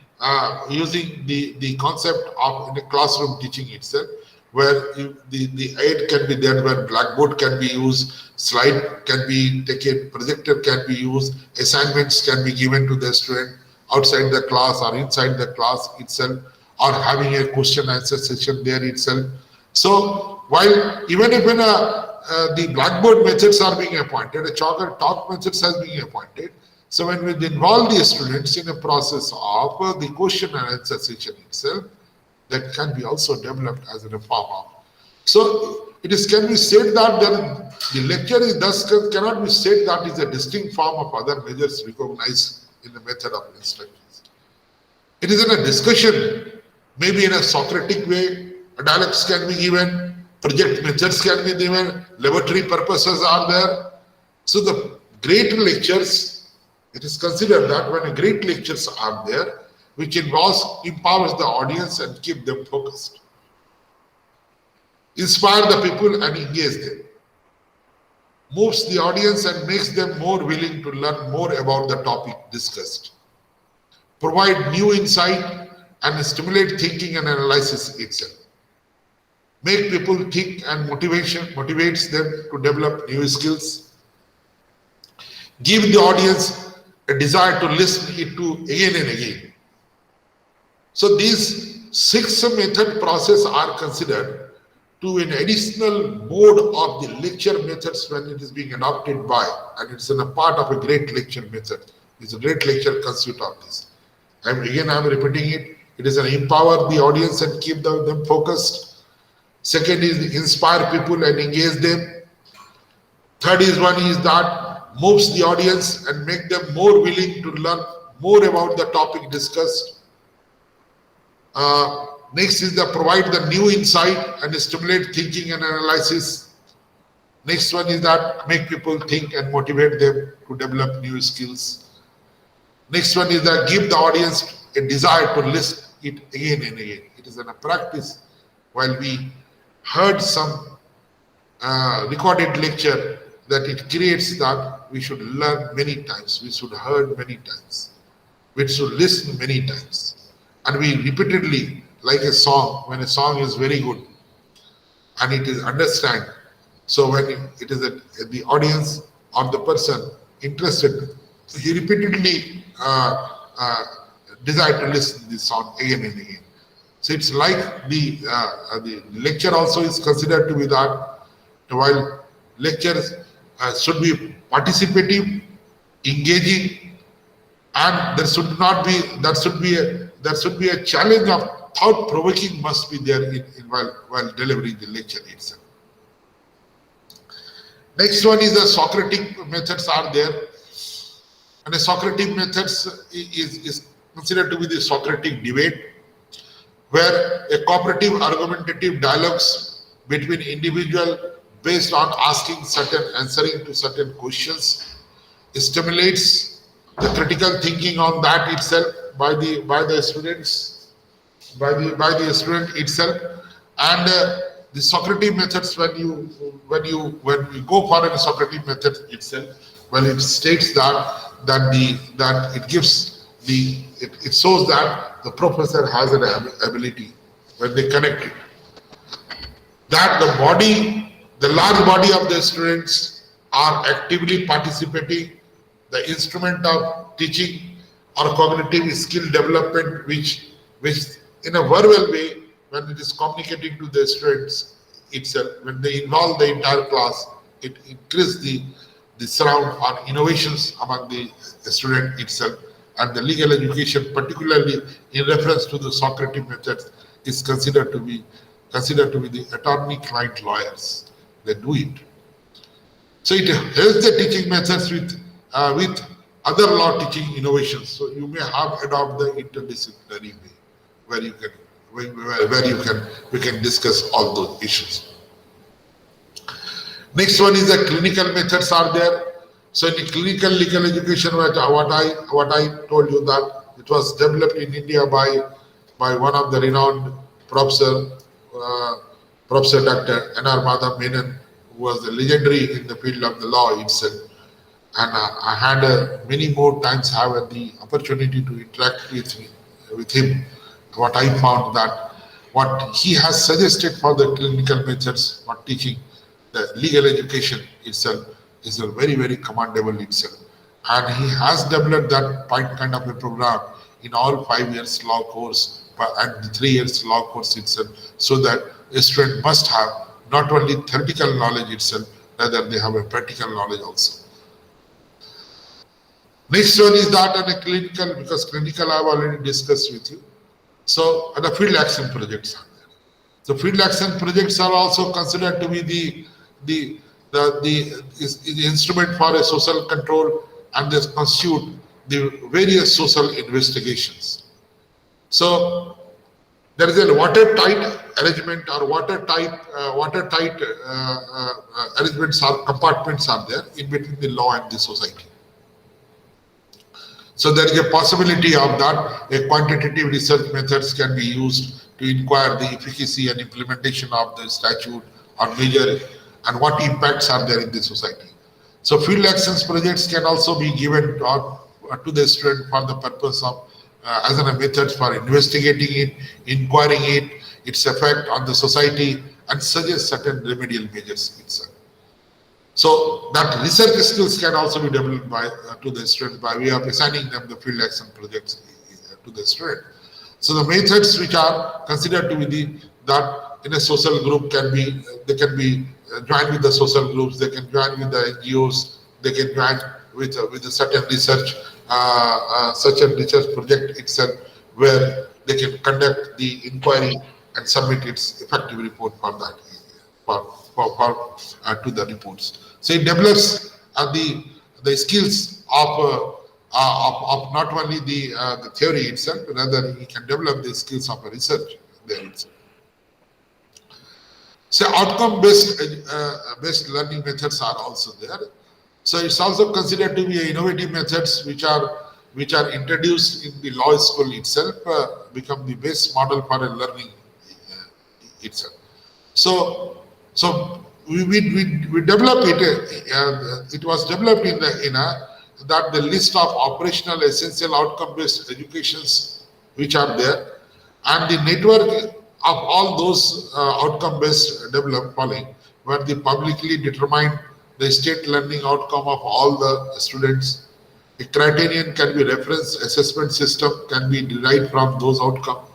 the concept of in a classroom teaching itself, where the aid can be there, where blackboard can be used, slide can be taken, projector can be used, assignments can be given to the student outside the class or inside the class itself, or having a question answer session there itself. So while even if the blackboard methods are being appointed, a chalk and talk methods has been appointed. So when we involve the students in a process of the question and answer session itself, that can be also developed as a form of. So it can be said that the lecture is thus cannot be said that is a distinct form of other measures recognized in the method of instructions. It is in a discussion, maybe in a Socratic way, dialects can be given, project methods can be given, laboratory purposes are there. So the great lectures, it is considered that when great lectures are there, which empowers the audience and keep them focused, inspire the people and engage them, moves the audience and makes them more willing to learn more about the topic discussed, provide new insight and stimulate thinking and analysis itself, make people think and motivates them to develop new skills, give the audience a desire to listen it to again and again. So these 6 method process are considered to an additional mode of the lecture methods when it is being adopted by, and it's in a part of a great lecture method. It's a great lecture constitute of this. I'm repeating it. It is an empower the audience and keep them focused. Second is inspire people and engage them. Third is that moves the audience and make them more willing to learn more about the topic discussed. Next is that provide the new insight and stimulate thinking and analysis. Next one is that make people think and motivate them to develop new skills. Next one is that give the audience a desire to listen it again and again. It is in a practice. While we heard some recorded lecture, that it creates that we should learn many times, we should heard many times, we should listen many times, and we repeatedly, like a song, when a song is very good and it is understand, so when it is the audience or the person interested, he repeatedly desire to listen to this song again and again. So it's like the lecture also is considered to be that, while lectures should be participative, engaging, and there should be a challenge of thought-provoking must be there while delivering the lecture itself. Next one is the Socratic methods are there, and the Socratic methods is considered to be the Socratic debate, where a cooperative argumentative dialogues between individual based on answering to certain questions stimulates the critical thinking on that itself by the students, by the student itself. And the Socratic methods, when you go for a Socratic method itself, well, it states that it gives it shows that the professor has an ability when they connect it, that the large body of the students are actively participating the instrument of teaching or cognitive skill development, which in a verbal way, when it is communicating to the students itself, when they involve the entire class, it increases the surround on innovations among the student itself. And the legal education, particularly in reference to the Socratic methods, is considered to be the attorney-client lawyers. They do it. So it helps the teaching methods with other law teaching innovations. So you may have adopt the interdisciplinary way, where we can discuss all those issues. Next one is the clinical methods are there. So in the clinical legal education, what I told you that it was developed in India by one of the renowned Professor Dr. N.R. Madhav Menon, who was legendary in the field of the law itself. And I had many more times have the opportunity to interact with him. What I found that what he has suggested for the clinical methods for teaching the legal education itself is a very, very commendable itself. And he has developed that kind of a program in all 5 years law course and the 3 years law course itself, so that a student must have not only theoretical knowledge itself, rather they have a practical knowledge also. Next one is that on a clinical, because clinical I have already discussed with you. So the field action projects are there. The field action projects are also considered to be the instrument for a social control, and they constitute the various social investigations. So there is a watertight arrangement or watertight arrangements or compartments are there in between the law and the society. So there is a possibility of that a quantitative research methods can be used to inquire the efficacy and implementation of the statute or measure and what impacts are there in the society. So field actions projects can also be given to the student for the purpose of as a method for investigating it, inquiring it, its effect on the society, and suggest certain remedial measures itself. So that research skills can also be developed by to the student by way of assigning them the field action projects to the student. So the methods which are considered to be that in a social group they can be joined with the social groups, they can join with the NGOs, they can join with a certain research, such a research project itself, where they can conduct the inquiry and submit its effective report for that to the reports. So it develops the skills of not only the theory itself, but rather he can develop the skills of a research there itself. So outcome-based learning methods are also there. So it's also considered to be innovative methods which are introduced in the law school itself, become the base model for a learning itself. So we develop it. It was developed in that the list of operational essential outcome-based educations which are there, and the network of all those outcome-based developed following, where the publicly determined the state learning outcome of all the students. A criterion can be reference assessment system can be derived from those outcomes.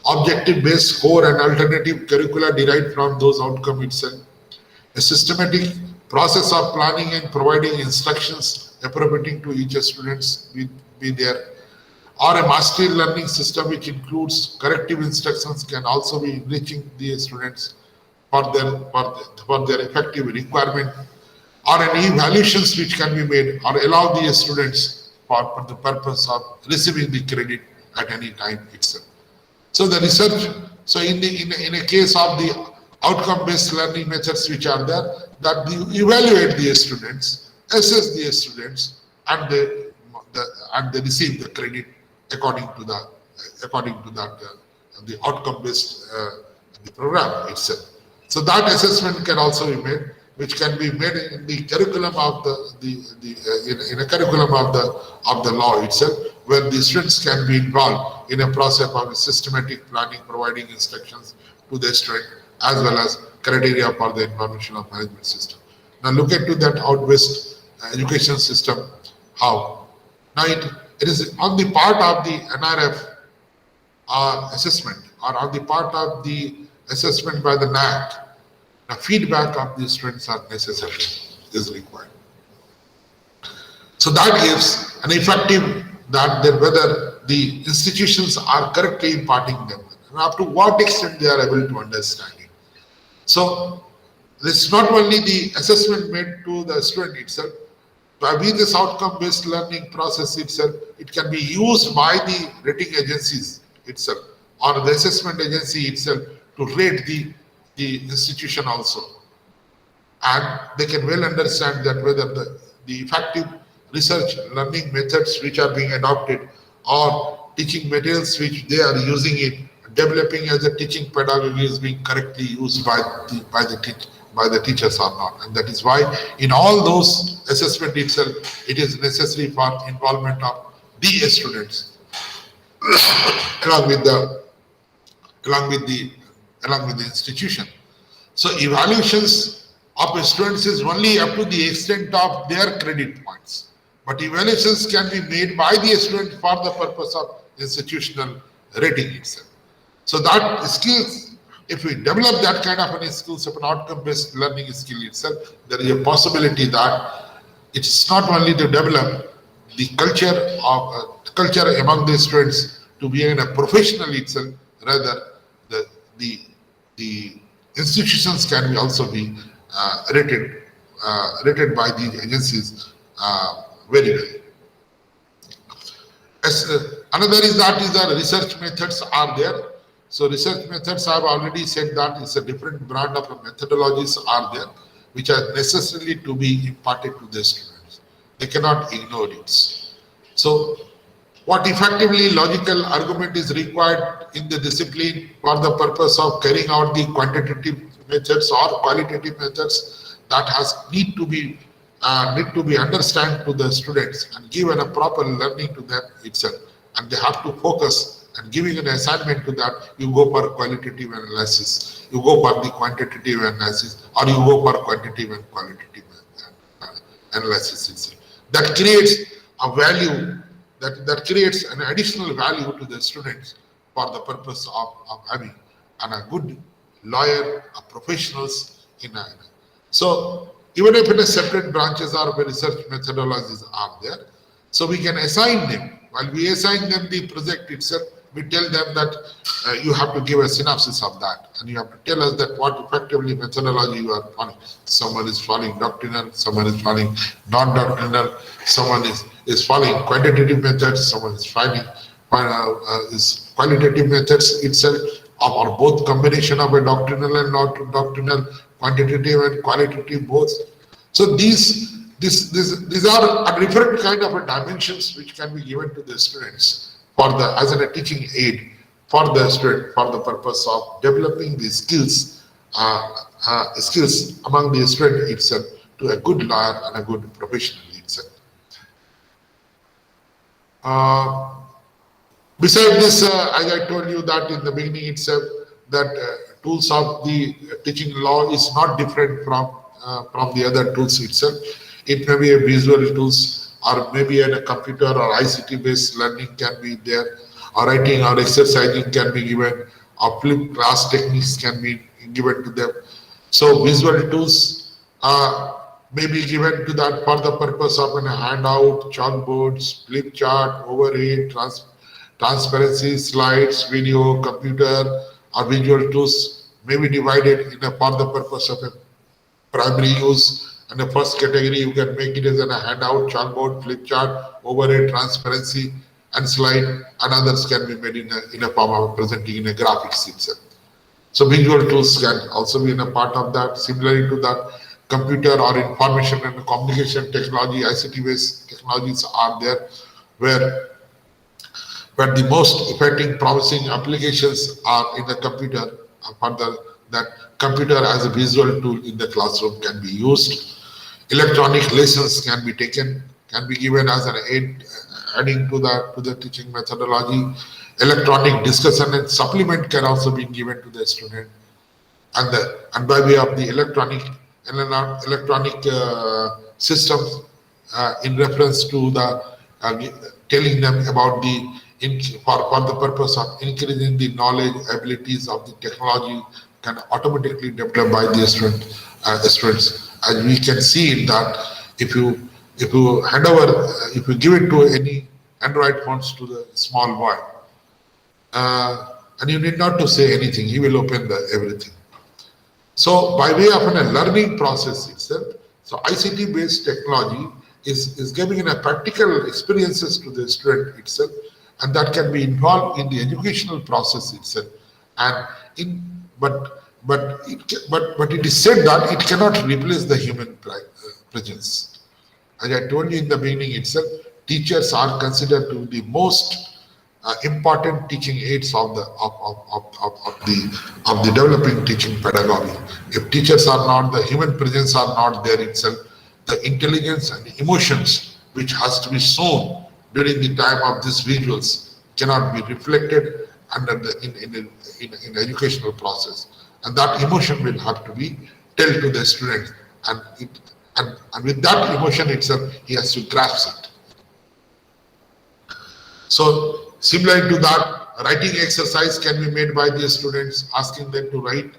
Objective-based core and alternative curricula derived from those outcomes itself. A systematic process of planning and providing instructions appropriating to each students be there. Or a mastery learning system which includes corrective instructions can also be enriching the students for their effective requirement, or any evaluations which can be made or allow the students for the purpose of receiving the credit at any time itself. So the research, so in a case of the outcome-based learning methods which are there, that you evaluate the students, assess the students, and they receive the credit according to that the outcome-based the program itself. So that assessment can also be made. which can be made in the curriculum of in a curriculum of the law itself, where the students can be involved in a process of systematic planning, providing instructions to the student as well as criteria for the informational management system. Now look into that out west education system. How? Now it is on the part of the NRF assessment or on the part of the assessment by the NAT. The feedback of the students are necessary, is required. So that gives an effective that whether the institutions are correctly imparting them and up to what extent they are able to understand it. So this is not only the assessment made to the student itself, but with this outcome-based learning process itself, it can be used by the rating agencies itself or the assessment agency itself to rate the institution also. And they can well understand that whether the effective research learning methods which are being adopted or teaching materials which they are using it, developing as a teaching pedagogy is being correctly used by the teachers or not. And that is why in all those assessment itself, it is necessary for involvement of the students along with the institution. So evaluations of students is only up to the extent of their credit points. But evaluations can be made by the student for the purpose of institutional rating itself. So that skills, if we develop that kind of an skills of an outcome-based learning skill itself, there is a possibility that it's not only to develop the culture among the students to be in a professional itself, rather the institutions can also be rated by the agencies very well. Another is that the research methods are there. So research methods, I have already said that it's a different brand of methodologies are there, which are necessarily to be imparted to the students. They cannot ignore it. So what effectively logical argument is required in the discipline for the purpose of carrying out the quantitative methods or qualitative methods that need to be understand to the students and given a proper learning to them itself, and they have to focus and giving an assignment to that. You go for qualitative analysis, you go for the quantitative analysis, or you go for quantitative and qualitative analysis itself. That creates a value, that creates an additional value to the students for the purpose of having a good lawyer, professionals in a. So even if in a separate branches or research methodologies are there, so we can assign them. While we assign them the project itself, we tell them that you have to give a synopsis of that, and you have to tell us that what effectively methodology you are following. Someone is following doctrinal, someone is following non-doctrinal, someone is following quantitative methods, someone is following is qualitative methods itself, or both combination of a doctrinal and not doctrinal, quantitative and qualitative both. So these are a different kind of a dimensions which can be given to the students as a teaching aid for the student for the purpose of developing the skills among the student itself to a good lawyer and a good professional itself. Besides this, as I told you that in the beginning itself, that tools of the teaching law is not different from the other tools itself. It may be a visual tools, or maybe a computer or ICT based learning can be there, or writing or exercising can be given, or flip class techniques can be given to them. So visual tools may be given to that for the purpose of a handout, chalkboards, flip chart, overhead, transparency, slides, video, computer, or visual tools may be divided for the purpose of a primary use. And the first category, you can make it as a handout, chalkboard, flip chart, overhead, transparency, and slide, and others can be made in a form of presenting in a graphics itself. So visual tools can also be in a part of that. Similarly to that, computer or information and communication technology, ICT-based technologies are there, where the most effective promising applications are in the computer for that computer as a visual tool in the classroom can be used. Electronic lessons can be taken, can be given as an aid, adding to the teaching methodology. Electronic discussion and supplement can also be given to the student, and by way of the electronic systems, in reference to the telling them about for the purpose of increasing the knowledge abilities of the technology can automatically developed by the students. As we can see that if you hand over, if you give it to any Android phones to the small boy, and you need not to say anything, he will open everything. So by way of a learning process itself, so ICT based technology is giving a practical experiences to the student itself, and that can be involved in the educational process itself. And but it is said that it cannot replace the human presence. As I told you in the beginning itself, teachers are considered to be the most important teaching aids of the developing teaching pedagogy. If teachers are not, the human presence are not there itself, the intelligence and the emotions which has to be shown during the time of these visuals cannot be reflected under in the educational process, and that emotion will have to be told to the student, and with that emotion itself he has to grasp it. So similar to that, writing exercise can be made by the students, asking them to write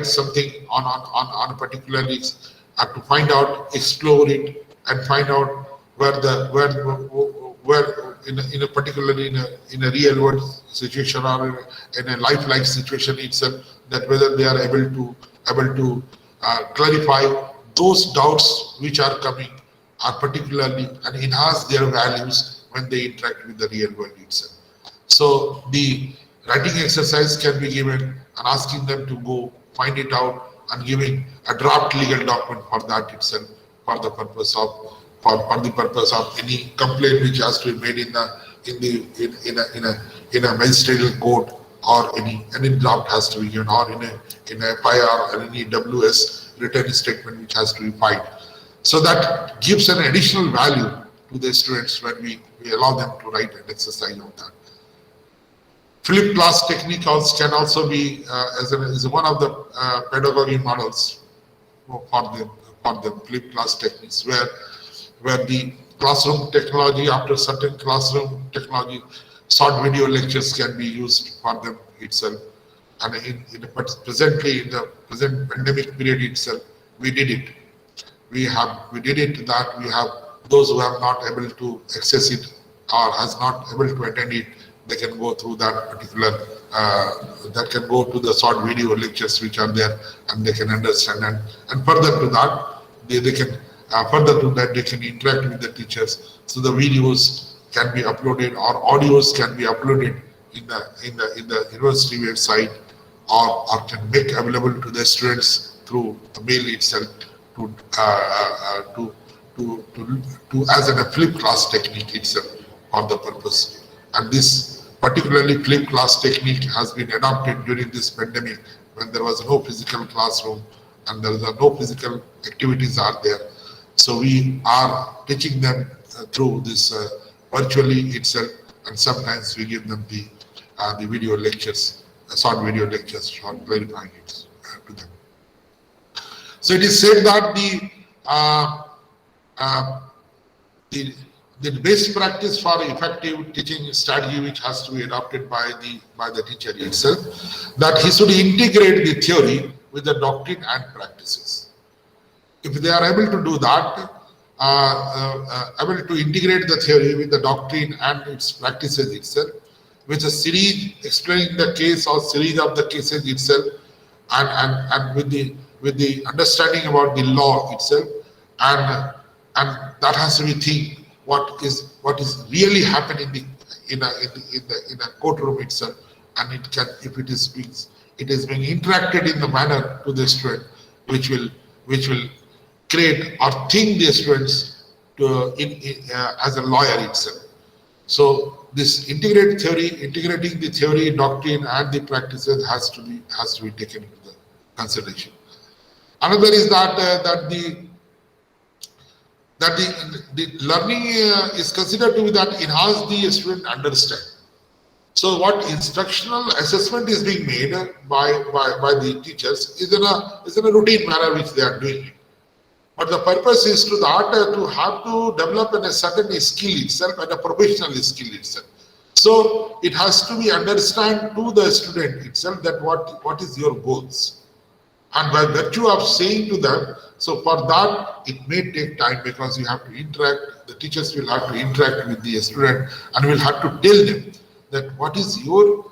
something on a particular to find out, explore it, and find out where in a particularly in a real world situation or in a lifelike situation itself, that whether they are able to clarify those doubts which are coming, are particularly and enhance their values when they interact with the real world itself. So the writing exercise can be given and asking them to go find it out and giving a draft legal document for that itself, for the purpose of any complaint which has to be made in a ministerial court, or any draft has to be given, or in a FIR or any WS written statement which has to be filed. So that gives an additional value to the students when we allow them to write an exercise on that. Flipped class technique can also be as one of the pedagogy models for the flipped class techniques, where the classroom technology, after certain classroom technology, short video lectures can be used for them itself. And presently in the present pandemic period itself, we did it. We did it that we have those who have not able to access it or has not able to attend it, they can go through that particular, that can go to the short video lectures which are there, and they can understand, and further to that, they can they can interact with the teachers. So the videos can be uploaded or audios can be uploaded in the university website, or can make available to the students through the mail itself to as a flipped class technique itself for the purpose. And this particularly flipped class technique has been adopted during this pandemic, when there was no physical classroom and there are no physical activities are there. So we are teaching them through this virtually itself, and sometimes we give them the video lectures, short video lectures for clarifying it to them. So it is said that the best practice for effective teaching strategy, which has to be adopted by the teacher itself, that he should integrate the theory with the doctrine and practices. If they are able to do that, able to integrate the theory with the doctrine and its practices itself, with a series explaining the case or series of the cases itself, and with the understanding about the law itself, and that has to be think what is really happening in a courtroom itself, and it can, if it is being interacted in the manner to the student which will create or think the students to as a lawyer itself. So this integrating the theory, doctrine, and the practices has to be taken into the consideration. Another is that the learning is considered to be that enhance the student understand. So what instructional assessment is being made by the teachers is in a routine manner which they are doing it. But the purpose is to that to have to develop a certain skill itself and a professional skill itself. So it has to be understand to the student itself that what is your goals. And by virtue of saying to them, so for that it may take time because you have to interact, the teachers will have to interact with the student and will have to tell them that what is your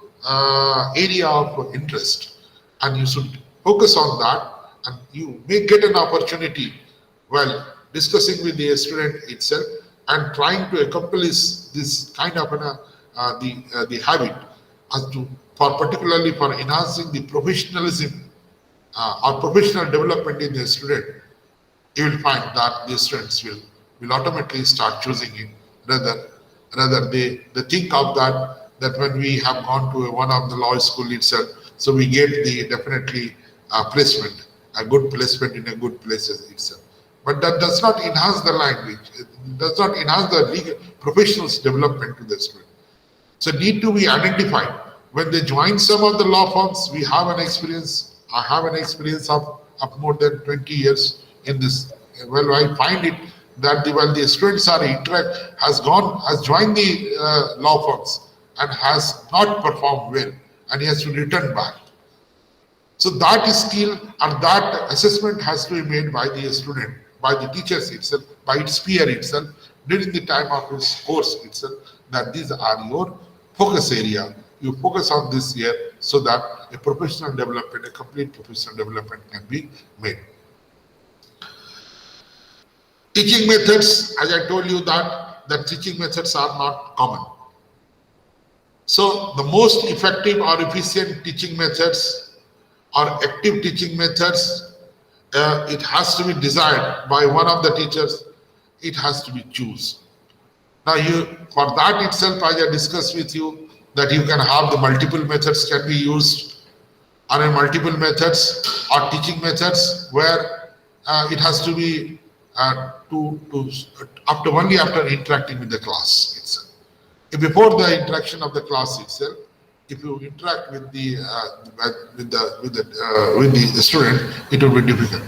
area of interest, and you should focus on that, and you may get an opportunity while discussing with the student itself and trying to accomplish this kind of the habit as to for particularly for enhancing the professionalism or professional development in the student. You will find that the students will automatically start choosing it rather they think of that when we have gone to one of the law school itself, so we get the definitely placement, a good placement in a good places itself. But that does not enhance the language, it does not enhance the legal professionals development to the student. So need to be identified. When they join some of the law firms, we have an experience, I have an experience of more than 20 years in this. Well, I find it that when the students are has joined the law firms and has not performed well and he has to return back. So that skill and that assessment has to be made by the student, by the teachers itself, by its peer itself, during the time of his course itself, that these are your focus area. You focus on this year so that a professional development, a complete professional development can be made. Teaching methods, as I told you that teaching methods are not common. So the most effective or efficient teaching methods or active teaching methods, it has to be desired by one of the teachers. It has to be choose. Now for that itself, as I discussed with you, that you can have the multiple methods can be used, or multiple methods or teaching methods where it has to be only after interacting with the class itself. If before the interaction of the class itself, if you interact with the student, it will be difficult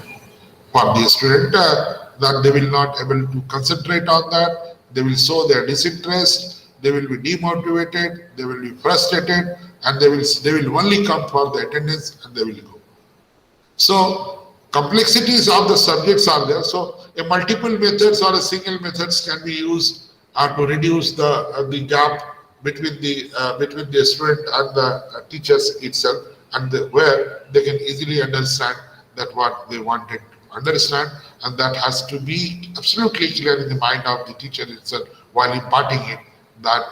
for the student that they will not able to concentrate on that. They will show their disinterest. They will be demotivated. They will be frustrated, and they will only come for the attendance and they will go. So complexities of the subjects are there. So a multiple methods or a single methods can be used to reduce the gap between the student and the teachers itself, and where they can easily understand that what they wanted to understand, and that has to be absolutely clear in the mind of the teacher itself while imparting it, that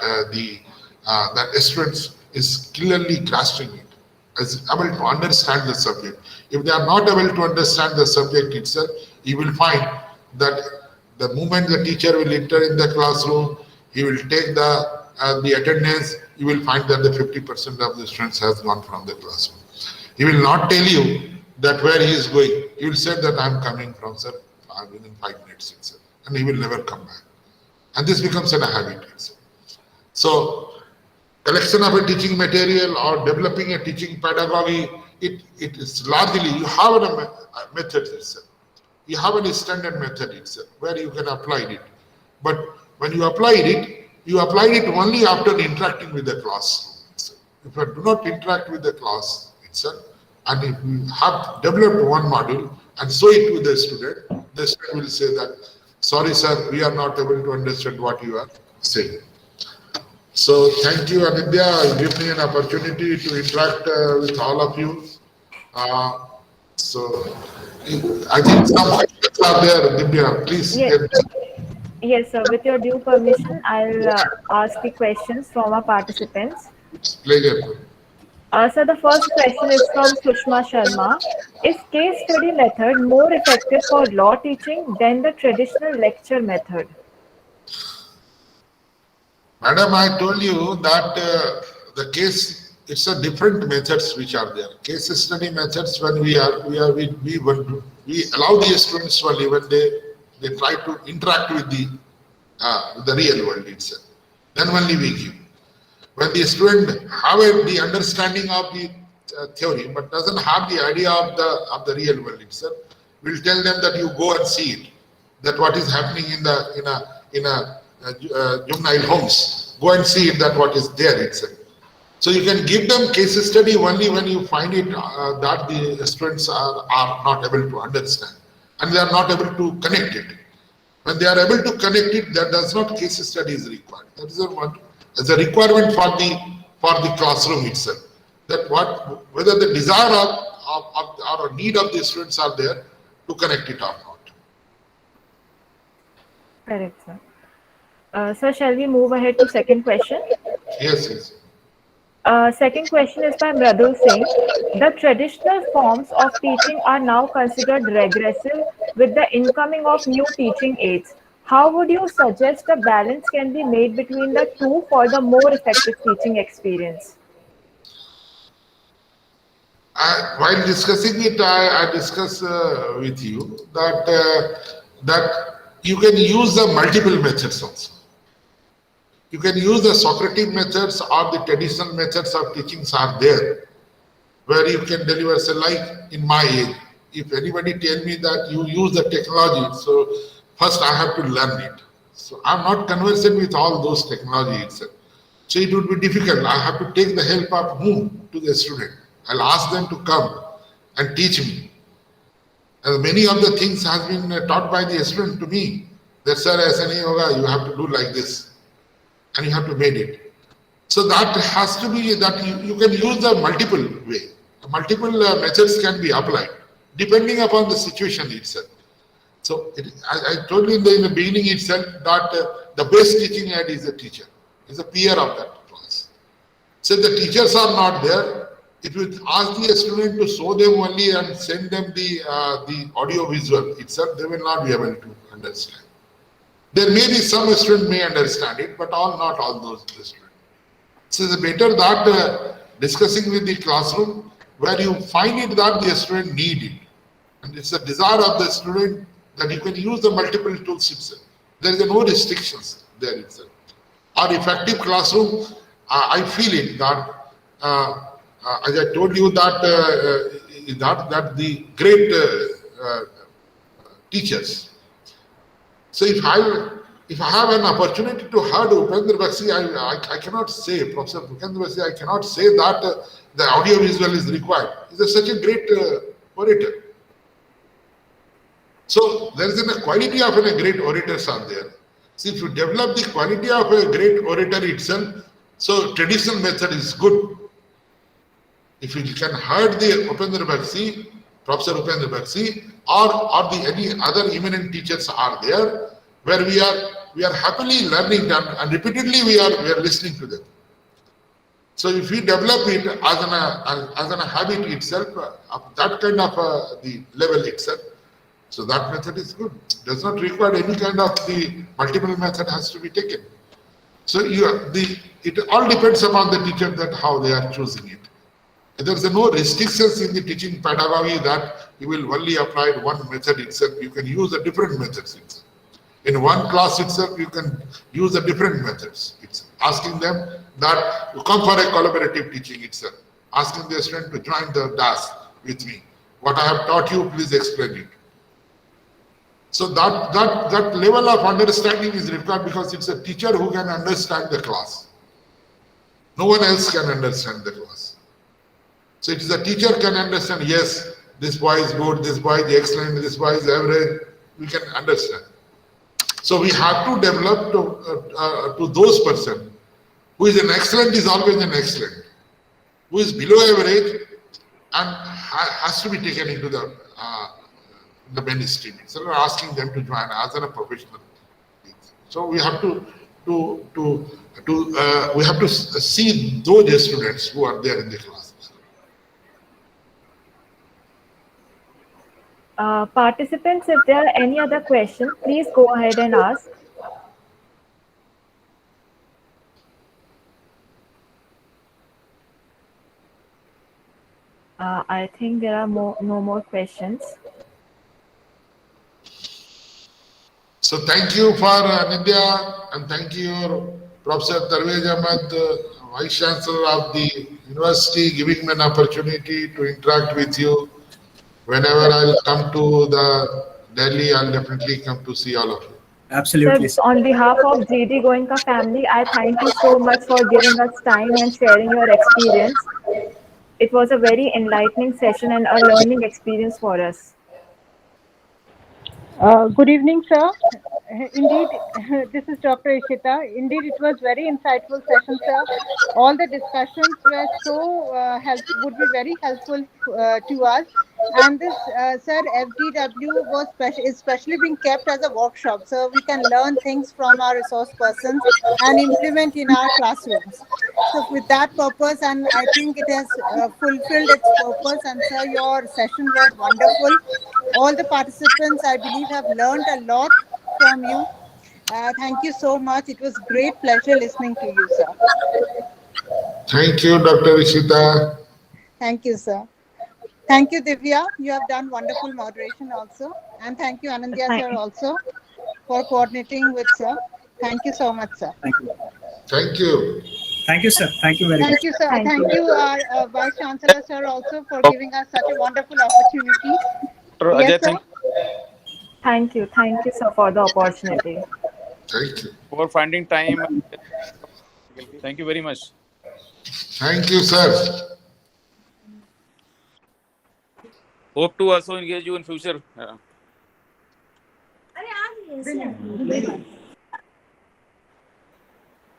that students is clearly grasping it, is able to understand the subject. If they are not able to understand the subject itself, you will find that the moment the teacher will enter in the classroom, he will take the attendance, you will find that the 50% of the students has gone from the classroom. He will not tell you that where he is going. He will say that I am coming from, sir, within 5 minutes itself, and he will never come back. And this becomes a habit itself. So collection of a teaching material or developing a teaching pedagogy, it is largely, you have a method itself. You have a standard method itself where you can apply it. But when you applied it only after interacting with the class itself. If you do not interact with the class itself, and if you have developed one module and show it to the student will say that, sorry sir, we are not able to understand what you are saying. So thank you, Anindya. Give me an opportunity to interact with all of you. So I think some questions are there, Divya. Please. Yes, yes, sir. With your due permission, I'll ask the questions from our participants. Pleasure. So the first question is from Sushma Sharma. Is case study method more effective for law teaching than the traditional lecture method? Madam, I told you that the case, it's a different methods which are there. Case study methods when we allow the students only when they try to interact with the real world itself. Then only we give. When the student have the understanding of the theory but doesn't have the idea of the real world itself, we'll tell them that you go and see it. That what is happening in a juvenile homes. Go and see it, that what is there itself. So you can give them case study only when you find it that the students are not able to understand and they are not able to connect it. When they are able to connect it, that does not case study is required. That is a requirement for the classroom itself. That whether the desire or need of the students are there to connect it or not. Correct, sir. Sir, shall we move ahead to second question? Yes, yes. Second question is by Mradul Singh. The traditional forms of teaching are now considered regressive with the incoming of new teaching aids. How would you suggest a balance can be made between the two for the more effective teaching experience? While discussing it, I discuss with you that you can use the multiple methods also. You can use the Socratic methods or the traditional methods of teachings are there, where you can deliver, say like in my age, if anybody tell me that you use the technology, so first I have to learn it. So I'm not conversant with all those technology itself. So it would be difficult. I have to take the help of whom? To the student. I'll ask them to come and teach me. And many of the things has been taught by the student to me. That sir, aisa nahi hoga, you have to do like this. And you have to make it. So that has to be that you can use the multiple way. Multiple methods can be applied depending upon the situation itself. So I told you in the beginning itself that the best teaching aid is the teacher, is a peer of that class. So the teachers are not there. If you ask the student to show them only and send them the audio visual itself, they will not be able to understand. There may be some student may understand it, but not all those students. So it's better that discussing with the classroom where you find it that the student need it. And it's a desire of the student that you can use the multiple tools itself. There is no restrictions there itself. Our effective classroom, I feel it that, as I told you that, that the great teachers. So if I have an opportunity to hear Upendra Bakshi, I cannot say, Professor Upendra Bakshi, I cannot say that the audio visual is required. He's such a great orator. So there is a quality of a great orators are there. See, if you develop the quality of a great orator itself, so traditional method is good. If you can hear the Upendra Bakshi, Professor Upendra Bakshi, or any other eminent teachers are there, where we are happily learning them and repeatedly we are listening to them. So if we develop it as a habit itself, that kind of the level itself, so that method is good. Does not require any kind of the multiple method has to be taken. So it all depends upon the teacher that how they are choosing it. There is no restrictions in the teaching pedagogy that you will only apply one method itself. You can use the different methods itself. In one class itself, you can use the different methods. It's asking them that you come for a collaborative teaching itself. Asking the student to join the DAS with me. What I have taught you, please explain it. So that level of understanding is required because it's a teacher who can understand the class. No one else can understand the class. So it is a teacher can understand, yes, this boy is good, this boy is excellent, this boy is average. We can understand. So we have to develop to those person who is an excellent is always an excellent. Who is below average and has to be taken into the mainstream. So we're asking them to join as a professional. So we have to see those students who are there in the class. Participants, if there are any other questions, please go ahead and ask. I think there are no more questions. So thank you for Nidya, and thank you, Professor Tarvej Ahmed, Vice Chancellor of the University, giving me an opportunity to interact with you. Whenever I'll come to the Delhi, I'll definitely come to see all of you. Sir, Absolutely, sir. on behalf of GD Goenka family, I thank you so much for giving us time and sharing your experience. It was a very enlightening session and a learning experience for us. Good evening, sir. Indeed, this is Dr. Ishita. Indeed, it was very insightful session, sir. All the discussions were so would be very helpful to us. And this, sir, FDW is specially being kept as a workshop, so we can learn things from our resource persons and implement in our classrooms. So, with that purpose, and I think it has fulfilled its purpose. And sir, your session was wonderful. All the participants, I believe, have learned a lot from you. Thank you so much. It was great pleasure listening to you, sir. Thank you, Dr. Ishita. Thank you, sir. Thank you, Divya. You have done wonderful moderation also. And thank you, Anandya, Thank, sir, also for coordinating with sir. Thank you so much, sir. Thank you. Thank you. Thank you, sir. Thank you very Thank much. you, sir. thank Thank you. you, our Vice Chancellor, sir, also for giving us such a wonderful opportunity. Dr. Yes, Ajay, sir. Thank you, sir, for the opportunity. Thank you. for finding time. Thank you very much. Thank you, sir. Hope to also engage you in future.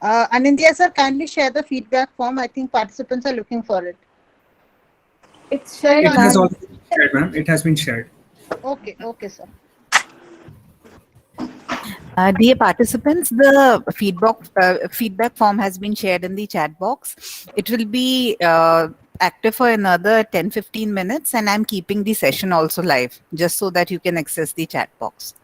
Anindya, sir, kindly share the feedback form. I think participants are looking for it. It's Sir, shared, you're It has ma'am. already been shared, ma'am. It has been shared. okay, okay, sir. Dear participants, the feedback form has been shared in the chat box. It will be active for another 10-15 minutes, and I'm keeping the session also live just so that you can access the chat box.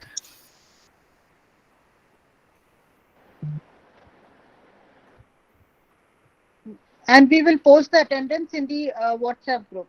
And we will post the attendance in the WhatsApp group.